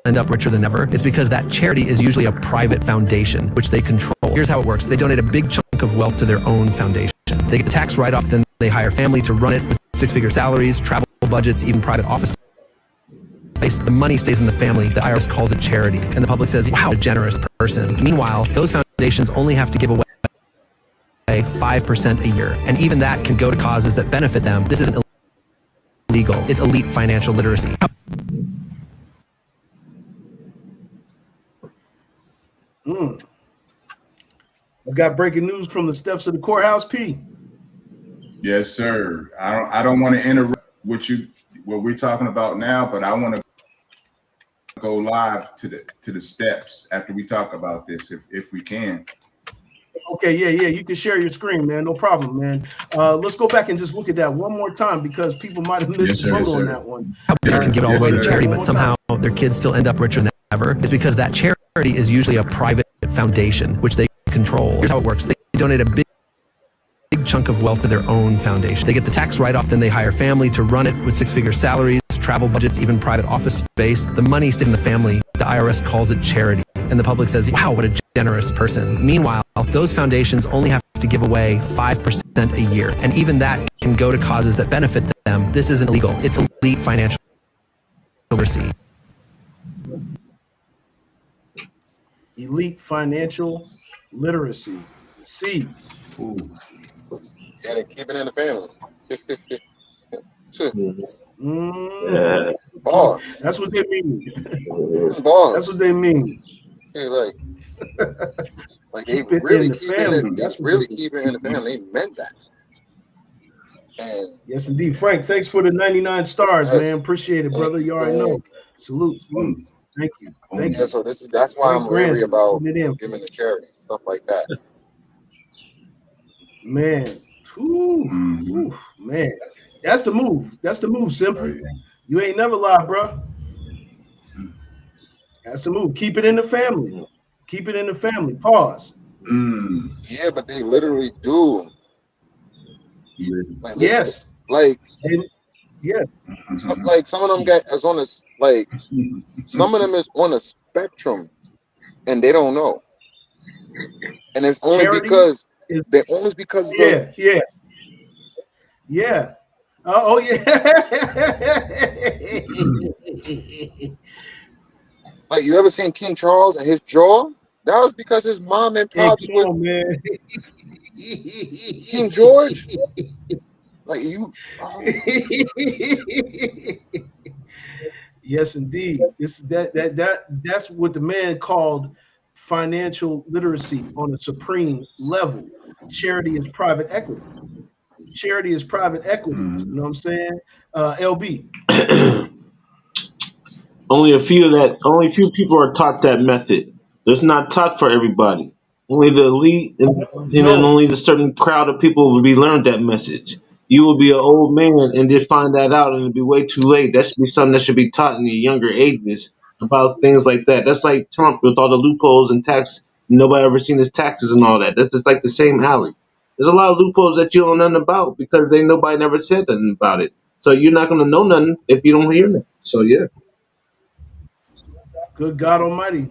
end up richer than ever. It's because that charity is usually a private foundation which they control. Here's how it works. They donate a big chunk of wealth to their own foundation. They get the tax write-off, then they hire family to run it with six-figure salaries, travel budgets, even private office space. The money stays in the family. The IRS calls it charity, and the public says, wow, a generous person. Meanwhile, those foundations only have to give away 5% a year, and even that can go to causes that benefit them. This isn't illegal. It's elite financial literacy. I've got breaking news from the steps of the courthouse, P. Yes, sir. I don't want to interrupt what we're talking about now, but I want to go live to the steps after we talk about this, if we can. Okay, yeah. You can share your screen, man. No problem, man. Let's go back and just look at that one more time because people might have missed the boat on that one. They can give it all the way to charity, but somehow their kids still end up richer than ever. It's because that charity is usually a private foundation which they control. Here's how it works. They donate a big chunk of wealth to their own foundation. They get the tax write-off, then they hire family to run it with six-figure salaries, travel budgets, even private office space. The money stays in the family. The IRS calls it charity, and the public says, wow, what a generous person. Meanwhile, those foundations only have to give away 5% a year, and even that can go to causes that benefit them. This isn't illegal. It's elite financial literacy. Elite financial literacy. C. Ooh. Yeah, they keep it in the family. Boss. That's what they mean. Boss. That's what they mean. Yeah, like they Keep it really in the keep family. it. They That's what really they keep it in the family. They meant that. And yes, indeed. Frank, thanks for the 99 stars, yes, man. Appreciate it, brother. You already know. Salute. Thank you. Thank yeah, you. so that's why I'm leery Frank about putting it in. giving to charity, stuff like that. Man. Ooh, man. That's the move. That's the move, Simple. You ain't never lied, bro. That's the move. Keep it in the family. Keep it in the family. Pause. Yeah, but they literally do. Like, yes. Like, yeah. Like some of them guys is on this. Like some of them is on a spectrum, and they don't know. And it's only Charity because they only because of yeah. Oh yeah. Like you ever seen King Charles and his jaw? That was because his mom and pops come on, man. King George, like you. Oh, Yes, indeed. This that's what the man called financial literacy on a supreme level. Charity is private equity. Charity is private equity. You know what I'm saying? LB. Only a few people are taught that method. It's not taught for everybody. Only the elite and then No, only the certain crowd of people will be learned that message. You will be an old man and just find that out and it'll be way too late. That should be something that should be taught in the younger ages about things like that. That's like Trump with all the loopholes and tax nobody ever seen his taxes and all that. That's just like the same alley. There's a lot of loopholes that you don't know nothing about because ain't nobody never said nothing about it. So you're not gonna know nothing if you don't hear it. So yeah. good God Almighty.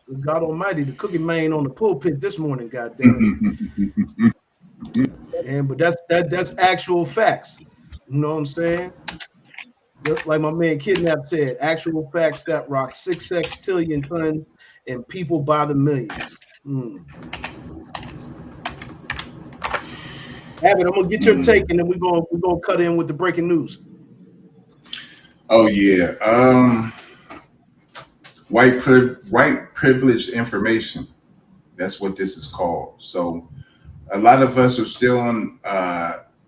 Good God Almighty. The cookie man on the pulpit this morning, God damn it. And but that's actual facts. You know what I'm saying? Just like my man Kidnap said, actual facts that rock 6 sextillion tons and people by the millions. Abbott, I'm gonna get your take, and then we're gonna cut in with the breaking news. Oh yeah. White privilege information. That's what this is called. So a lot of us are still on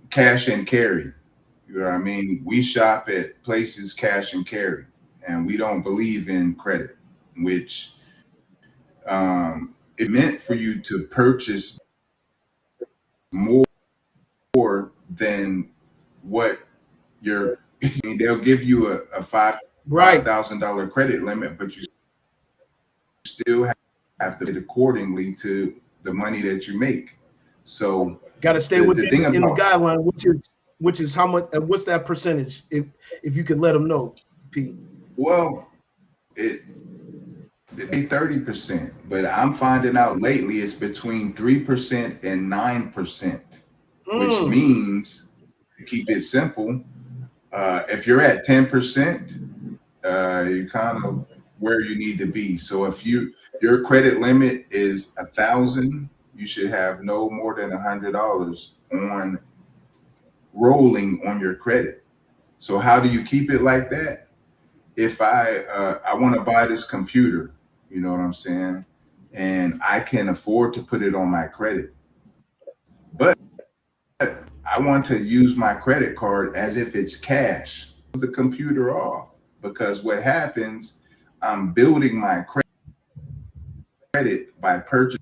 cash and carry. You know what I mean? We shop at places cash and carry, and we don't believe in credit, which it meant for you to purchase more than what your. I mean, they'll give you a Right. $5,000 credit limit, but you still have to pay it accordingly to the money that you make. So Got to stay the thing within in the about guideline, which is how much. What's that percentage? If you could let them know, P. well, it be 30%, but I'm finding out lately it's between 3% and 9%, which Mm, means to keep it simple, if you're at 10%, you kind of where you need to be. So if your credit limit is 1,000, you should have no more than $100 on rolling on your credit. So how do you keep it like that? If I want to buy this computer, you know what I'm saying, and I can afford to put it on my credit, but I want to use my credit card as if it's cash. The computer off because what happens, I'm building my credit by purchasing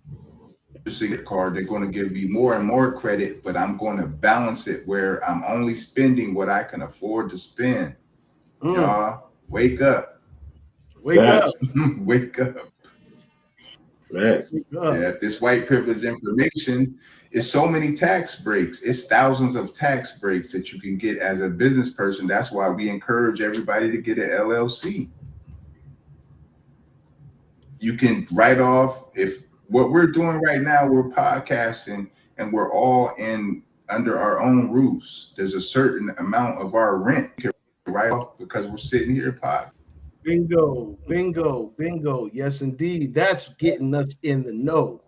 a card. They're going to give me more and more credit, but I'm going to balance it where I'm only spending what I can afford to spend. mm. Y'all, wake up. Wake up. Facts. Wake up. Facts. Wake up. Yeah, this white privilege information is so many tax breaks. It's thousands of tax breaks that you can get as a business person. That's why we encourage everybody to get an LLC. You can write off if what we're doing right now, we're podcasting and we're all in under our own roofs. There's a certain amount of our rent we can write off because we're sitting here pod. Bingo, bingo, bingo. Yes, indeed. That's getting us in the know.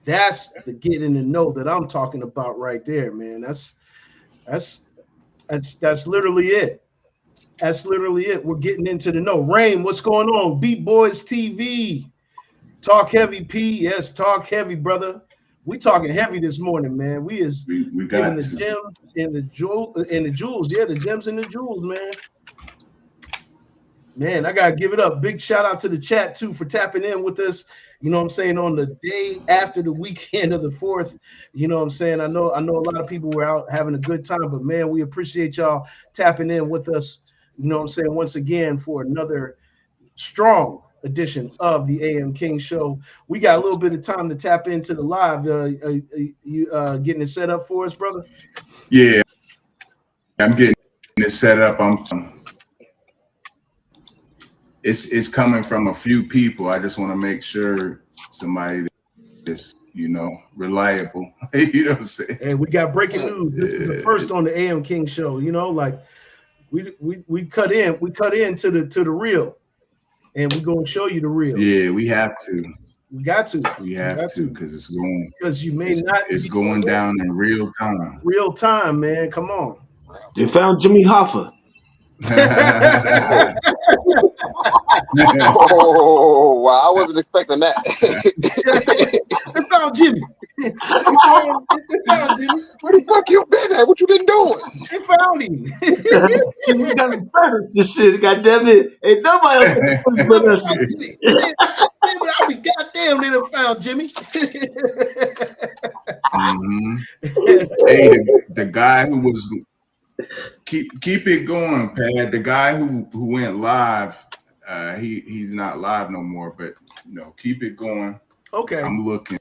That's the get in the know that I'm talking about right there, man. That's that's literally it. That's literally it. We're getting into the know. Rain, what's going on? Beat Boys TV. Talk heavy, P. Yes, talk heavy, brother. We talking heavy this morning, man. We is We giving got the to. gems and the jewels. Yeah, the gems and the jewels, man. Man, I gotta give it up. Big shout out to the chat too for tapping in with us. You know what I'm saying, on the day after the weekend of the 4th. You know what I'm saying? I know a lot of people were out having a good time, but man, we appreciate y'all tapping in with us. You know what I'm saying? Once again for another strong edition of the AM King Show. We got a little bit of time to tap into the live. You getting it set up for us, brother? Yeah, I'm getting it set up. It's coming from a few people. I just want to make sure somebody is, reliable. You know what I'm saying? And we got breaking mm. news. This is the first on the AM King Show. You know, like we cut into the real, and we're gonna show you the real. Yeah, we have to. We got to. We have to because it's going. Because you may not. It's going down in real time. Real time, man. Come on. They found Jimmy Hoffa. Oh, wow. I wasn't expecting that. They found Jimmy. They found Jimmy. Where the fuck you been at? What you been doing? They found him. We got to furnish this shit. Goddamn it! Ain't nobody else but us. I'll be goddamn. They done found Jimmy. Mm-hmm. Hey, the guy who was keep it going, Pat. The guy who went live, he's not live no more. But keep it going. Okay. I'm looking.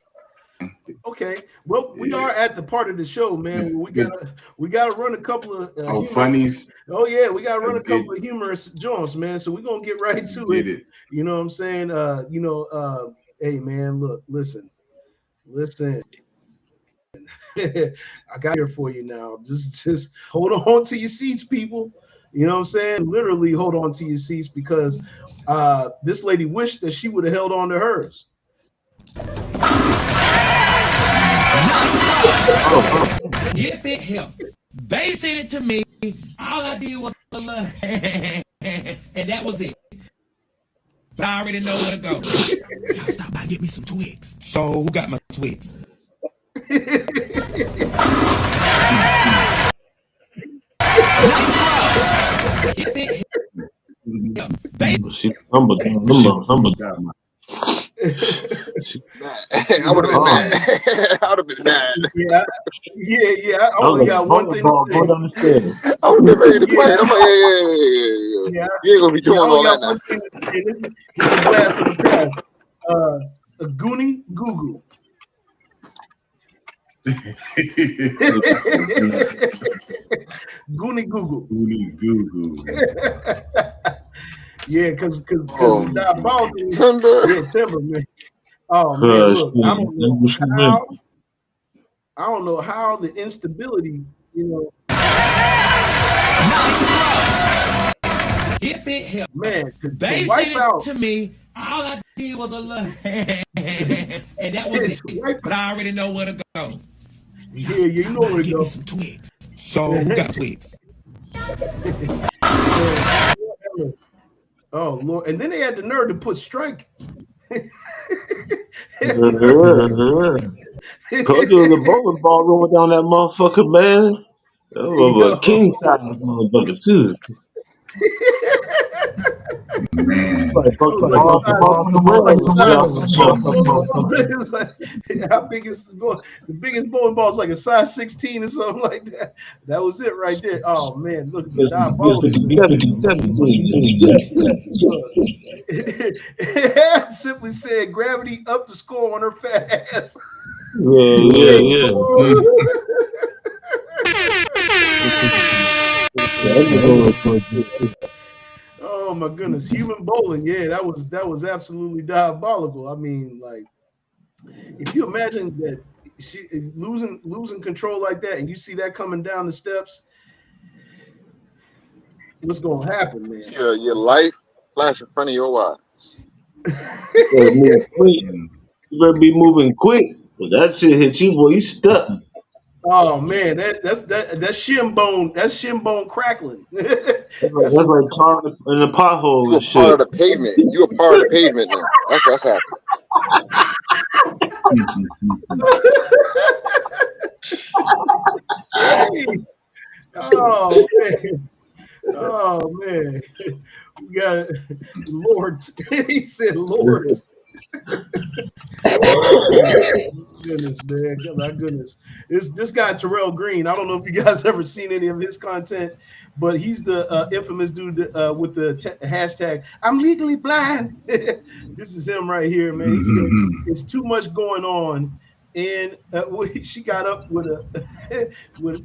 Okay. Well, we are at the part of the show, man. Where we gotta run a couple of funnies. Oh yeah, we gotta run a couple of humorous joints, man. So we're gonna get right to it. You know what I'm saying? Hey man, look, listen. I got here for you now. Just hold on to your seats, people. You know what I'm saying? Literally hold on to your seats because this lady wished that she would have held on to hers. If it helps, they sent it to me. All I did was a little and that was it. But I already know where to go. Y'all stop by and get me some Twix. So who got my Twix? If it helps, She humbled. I would have been mad. I would have been mad. Yeah. I only got one thing to say. I would have been ready to play. I'm like, yeah. You ain't gonna be doing all that now. This is a blast from the past. A Goonie Goo Goonie Goo. Goonies Goo. Yeah, because diabolical. Timber. Yeah, Timber, man. Oh man, look, I don't know how the instability, if it helps, man, they to wipe sent out it to me. All I did was a little and that was it. But I already know where to go. Yeah, you know where to get go. Me some Twix. So who got Twix? Oh Lord! And then they had the nerve to put strike. Told you the bowling ball going down that motherfucker, man. That was a king size motherfucker too. Man. How big is the biggest bowling ball? Is like a size 16 or something like that. That was it right there. Oh man, look at the diabolical. Simply said, gravity up the score on her fat ass. Yeah. Oh my goodness, human bowling. Yeah, that was absolutely diabolical. I mean, like, if you imagine that she losing control like that, and you see that coming down the steps, what's gonna happen, man? Your life flash in front of your eyes. You better be moving quick. But that shit hit you, boy. You stuck. Oh man, that's shin bone crackling. That's like tar in the pothole and shit. You a part of the pavement. You a part of the pavement now. That's what's happening. Oh man, we got Lord. He said Lord. Goodness, man. My goodness. This guy Terrell Green. I don't know if you guys ever seen any of his content, but he's the infamous dude with the hashtag I'm legally blind. This is him right here, man. He said it's too much going on, and she got up with a with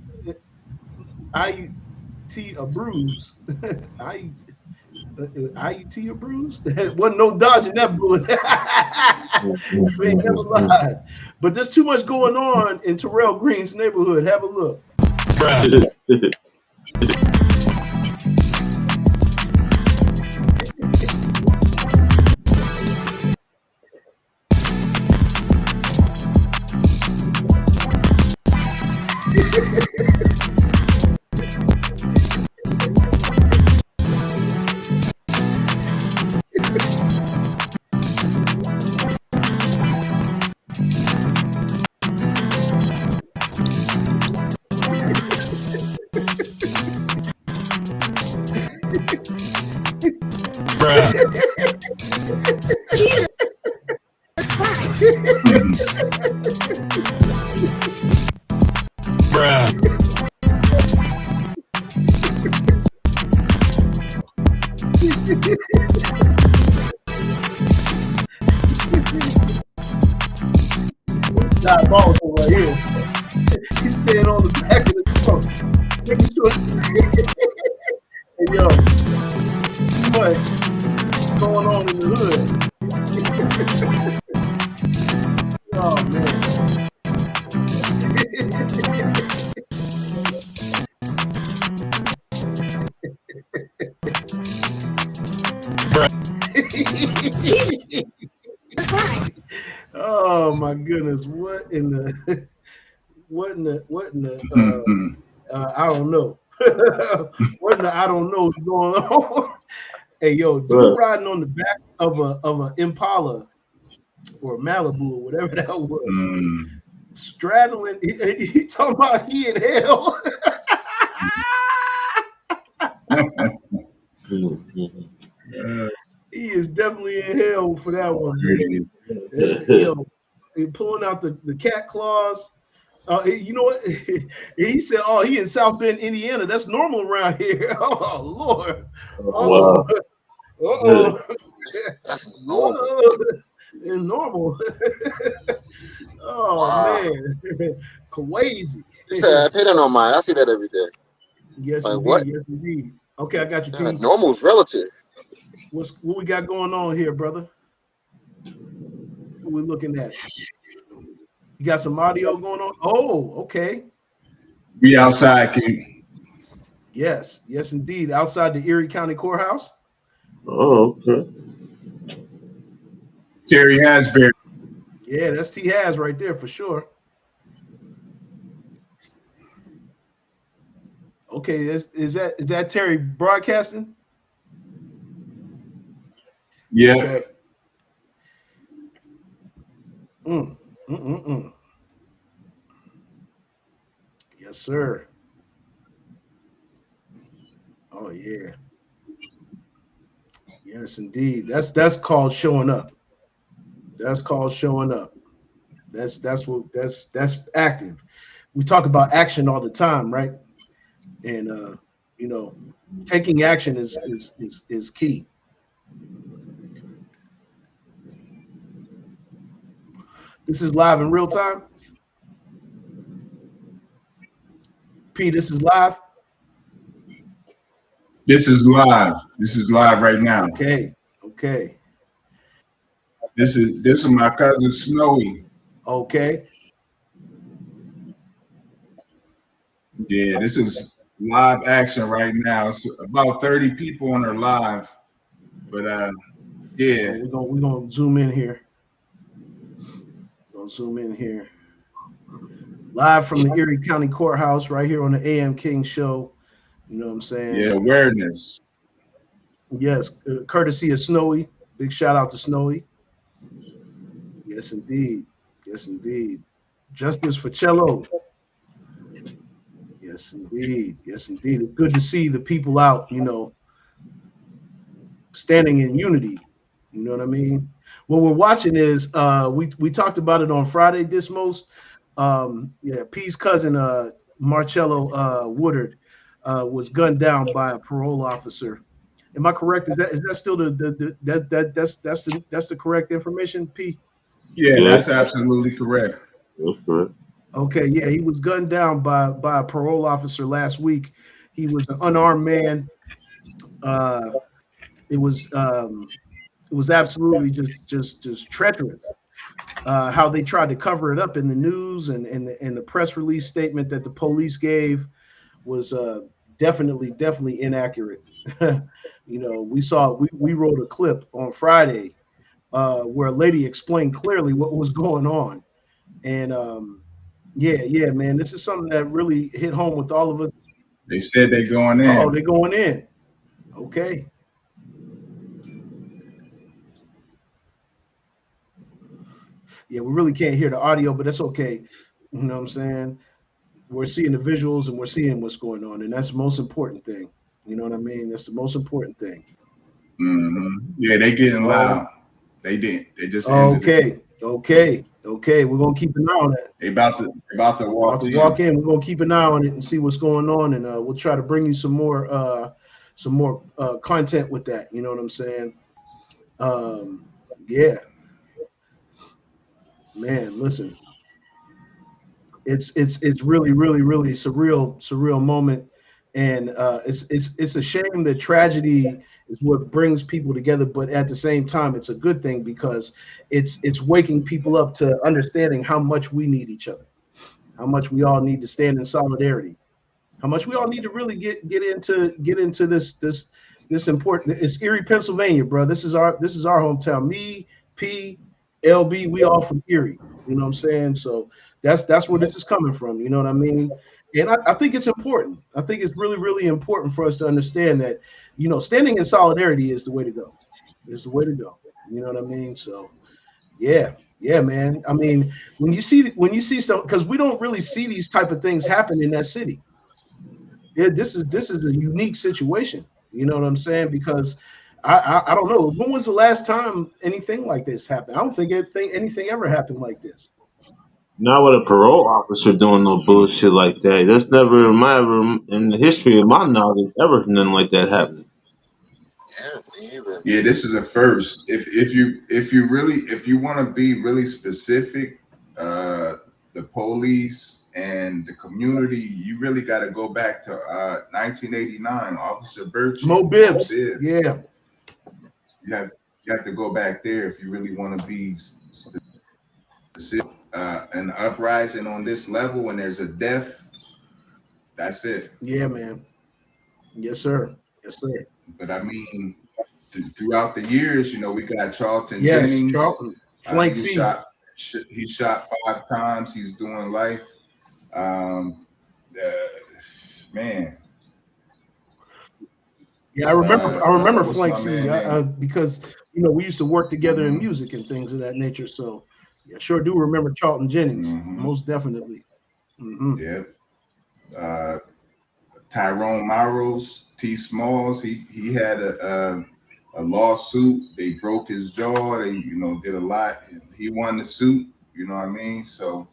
IET a bruise. IET a bruise? Wasn't no dodging that bullet. They ain't never lied. But there's too much going on in Terrell Green's neighborhood. Have a look. Diabolical right here. He's staying on the back of the trunk, making sure. Hey, yo, too much going on in the hood. Oh man. Oh my goodness! What in the? What in the? I don't know. What in the? I don't know is going on. Hey yo, dude Bruh. riding on the back of a Impala or Malibu or whatever that was, straddling. He talking about he in hell. He is definitely in hell for that one, man. Yo, he pulling out the cat claws. You know what? He said, "Oh, he in South Bend, Indiana. That's normal around here." Oh Lord. Uh-oh. Wow. Uh-oh. That's normal. Whoa. It's normal. Oh Wow. man. Crazy. You said I pay that on mine. I see that every day. Yes, Like what? indeed. Yes, indeed. Okay, I got you, Yeah, P. normal's relative. What we got going on here, brother? What we looking at? You got some audio going on? Oh, okay. Be outside, King. Yes, yes, indeed. Outside the Erie County Courthouse. Oh, okay. Terry Hasbury. Yeah, that's T Has right there for sure. Okay, is that Terry broadcasting? Yeah. Okay. Mm, mm, mm, mm. Yes, sir. Oh yeah. Yes, indeed. That's called showing up. That's called showing up. That's active. We talk about action all the time, right? And you know, taking action is key. This is live in real time. P, this is live. This is live. This is live right now. Okay. Okay. This is my cousin Snowy. Okay. Yeah, this is live action right now. It's about 30 people on our live. But Oh, yeah. we're gonna zoom in here. Gonna zoom in here. Live from the Erie County Courthouse, right here on the AM King Show. You know what I'm Yeah, saying? awareness. Yes, courtesy of Snowy. Big shout out to Snowy. Yes, indeed. Yes, indeed. Justice for Cello. Yes, indeed. Yes, indeed. It's good to see the people out, standing in unity. You know what I mean? What we're watching is we talked about it on Friday, Dismos. Yeah, P's cousin Marcello Woodard was gunned down by a parole officer. Am I correct? Is that still the that's the correct information, P? Yeah, Yes, that's absolutely correct. that's correct. Okay, yeah, he was gunned down by a parole officer last week. He was an unarmed man. Uh, it was absolutely just treacherous. How they tried to cover it up in the news and the press release statement that the police gave was definitely inaccurate. We wrote a clip on Friday where a lady explained clearly what was going on, and yeah, man, this is something that really hit home with all of us. They said they going Oh, in. they're going in. Okay. Yeah, we really can't hear the audio, but that's okay. You know what I'm saying? We're seeing the visuals and we're seeing what's going on, and that's the most important thing. You know what I mean? That's the most important thing. Yeah, they getting Oh, loud. They didn't. They just ended it. okay. We're gonna keep an eye on that. They about to About walk to walk in. in. We're gonna keep an eye on it and see what's going on, and we'll try to bring you some more content with that. You know what I'm saying? Um, yeah, man. Listen, it's really surreal moment, and it's a shame that tragedy is what brings people together, but at the same time, it's a good thing because it's waking people up to understanding how much we need each other, how much we all need to stand in solidarity, how much we all need to really get into this important. It's Erie, Pennsylvania, bro. This is our hometown. Me, P, LB, we all from Erie. You know what I'm saying? So that's where this is coming from. You know what I mean? And I think it's important. I think it's really important for us to understand that, standing in solidarity is the way to go. Is the way to go. You know what I mean? So yeah, man. I mean, when you see stuff, because we don't really see these type of things happen in that city. Yeah, this is a unique situation. You know what I'm saying? Because I don't know, when was the last time anything like this happened? I don't think anything ever happened like this. Not with a parole officer doing no bullshit like that. That's never in my ever in the history of my knowledge ever nothing like that happened. Yeah, me either. Yeah, this is a first. If you want to be really specific, uh, the police and the community, you really got to go back to 1989, Officer Mo Birchie, Mo Bibbs, Bibbs. yeah, You have to go back there if you really want to be specific. An uprising on this level when there's a death, that's it. yeah, man, yes, sir, yes, sir, But I mean, throughout the years, we got Charlton yes, Jennings. Charlton, He Flank was C, shot. He's shot 5 times. He's doing life. Um, uh, man, yeah, I remember what's Flank my C, man name? because we used to work together in hmm music and things of that nature. So yeah, sure do remember Charlton Jennings, hmm most definitely. Hmm. Yeah. Uh, Tyrone Morrows, T. Smalls. He had a lawsuit. They broke his jaw. They did a lot. He won the suit. You know what I mean? So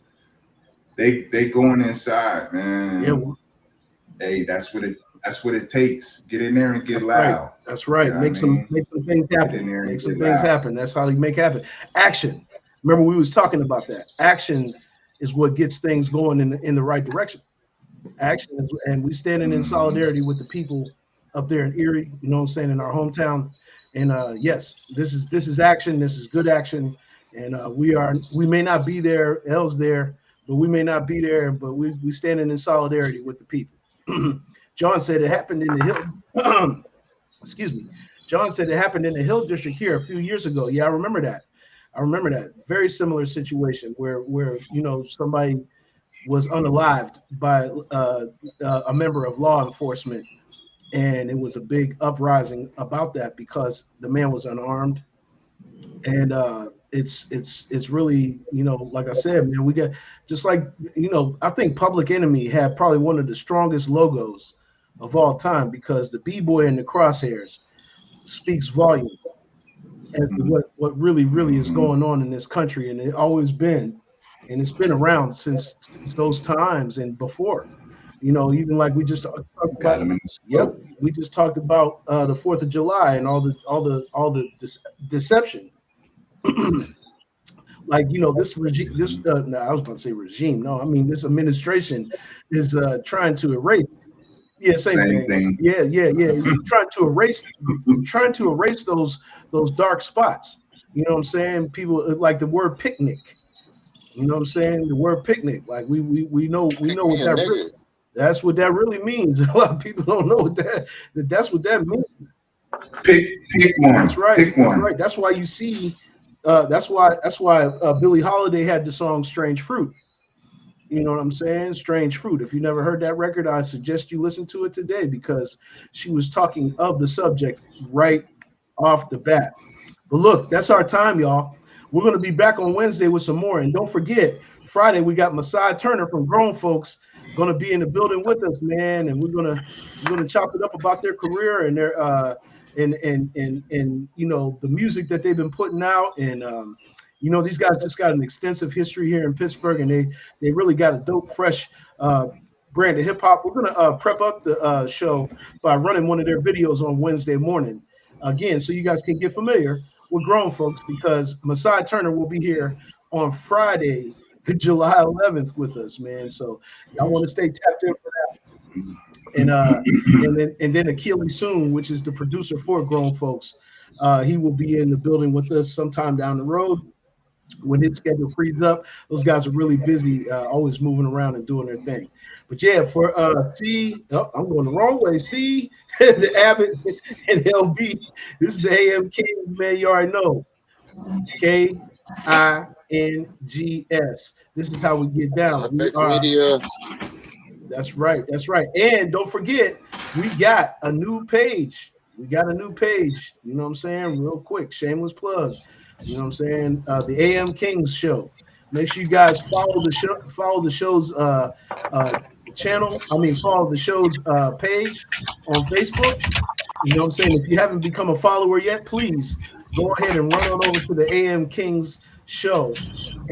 they going inside, Yeah, man. Hey, that's what it takes. Get in there and get that's right. loud. That's You right. know what I Make some mean? make some things Get in happen. there Make and some get things loud. happen. That's how you make happen. Action. Remember, we was talking about that. Action is what gets things going in the right direction. Action is, and we standing in hmm solidarity with the people up there in Erie. You know what I'm saying, in our hometown. And yes, this is action. This is good action. And we may not be there, else there, but we may not be there, but we standing in solidarity with the people. John said it happened in the Hill. Excuse me. John said it happened in the Hill District here a few years ago. Yeah, I remember that. I remember that. Very similar situation where somebody was unalived by a member of law enforcement, and it was a big uprising about that because the man was unarmed. And it's really, like I said, man, we got, just like, I think Public Enemy had probably one of the strongest logos of all time, because the b-boy in the crosshairs speaks volume as to what really is hmm going on in this country, and it always been, and it's been around since those times and before. Even like we just talked about. Got him in the Yep, scope. we just talked about the Fourth of July and all the deception. Like, this regime, this hmm no, I was about to say regime. No, I mean, this administration is trying to erase. Yeah, same Same thing. thing. Yeah. Trying to erase those dark spots. You know what I'm saying? People like the word picnic. You know what I'm saying? The word picnic. Like we know what Man, that really, nigga. that's what that really means. A lot of people don't know that's what that means. Pick That's one. right. Pick That's one. right. That's why you see. That's why Billie Holiday had the song "Strange Fruit." You know what I'm saying? Strange Fruit. If you never heard that record, I suggest you listen to it today, because she was talking of the subject right off the bat. But look, that's our time, y'all. We're going to be back on Wednesday with some more. And don't forget, Friday, we got Masai Turner from Grown Folks going to be in the building with us, man. And we're going to chop it up about their career and and the music that they've been putting out. And these guys just got an extensive history here in Pittsburgh, and they really got a dope, fresh brand of hip hop. We're gonna prep up the show by running one of their videos on Wednesday morning again, so you guys can get familiar with grown folks, because Masai Turner will be here on Friday, July 11th, with us, man. So y'all want to stay tapped in for that. And then Achilles Soon, which is the producer for Grown Folks, he will be in the building with us sometime down the road when his schedule frees up. Those guys are really busy, always moving around and doing their thing. But yeah, for I'm going the wrong way. C, the Abbott and LB. This is the AM Kings, man. You already know. KINGS. This is how we get down. We FX are. Media. That's right. That's right. And don't forget, we got a new page. We got a new page. You know what I'm saying? Real quick, shameless plug. You know what I'm saying? The AM Kings show. Make sure you guys follow the show, follow the show's channel. I mean, follow the show's page on Facebook. You know what I'm saying? If you haven't become a follower yet, please go ahead and run on over to the AM Kings show.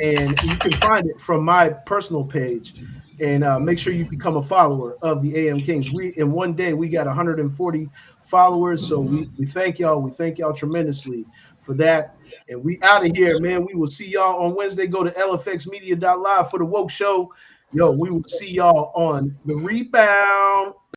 And you can find it from my personal page. And make sure you become a follower of the AM Kings. We in one day we got 140 followers. So we thank y'all. We thank y'all tremendously for that. And we out of here, man. We will see y'all on Wednesday. Go to lfxmedia.live for the woke show. Yo, we will see y'all on the rebound.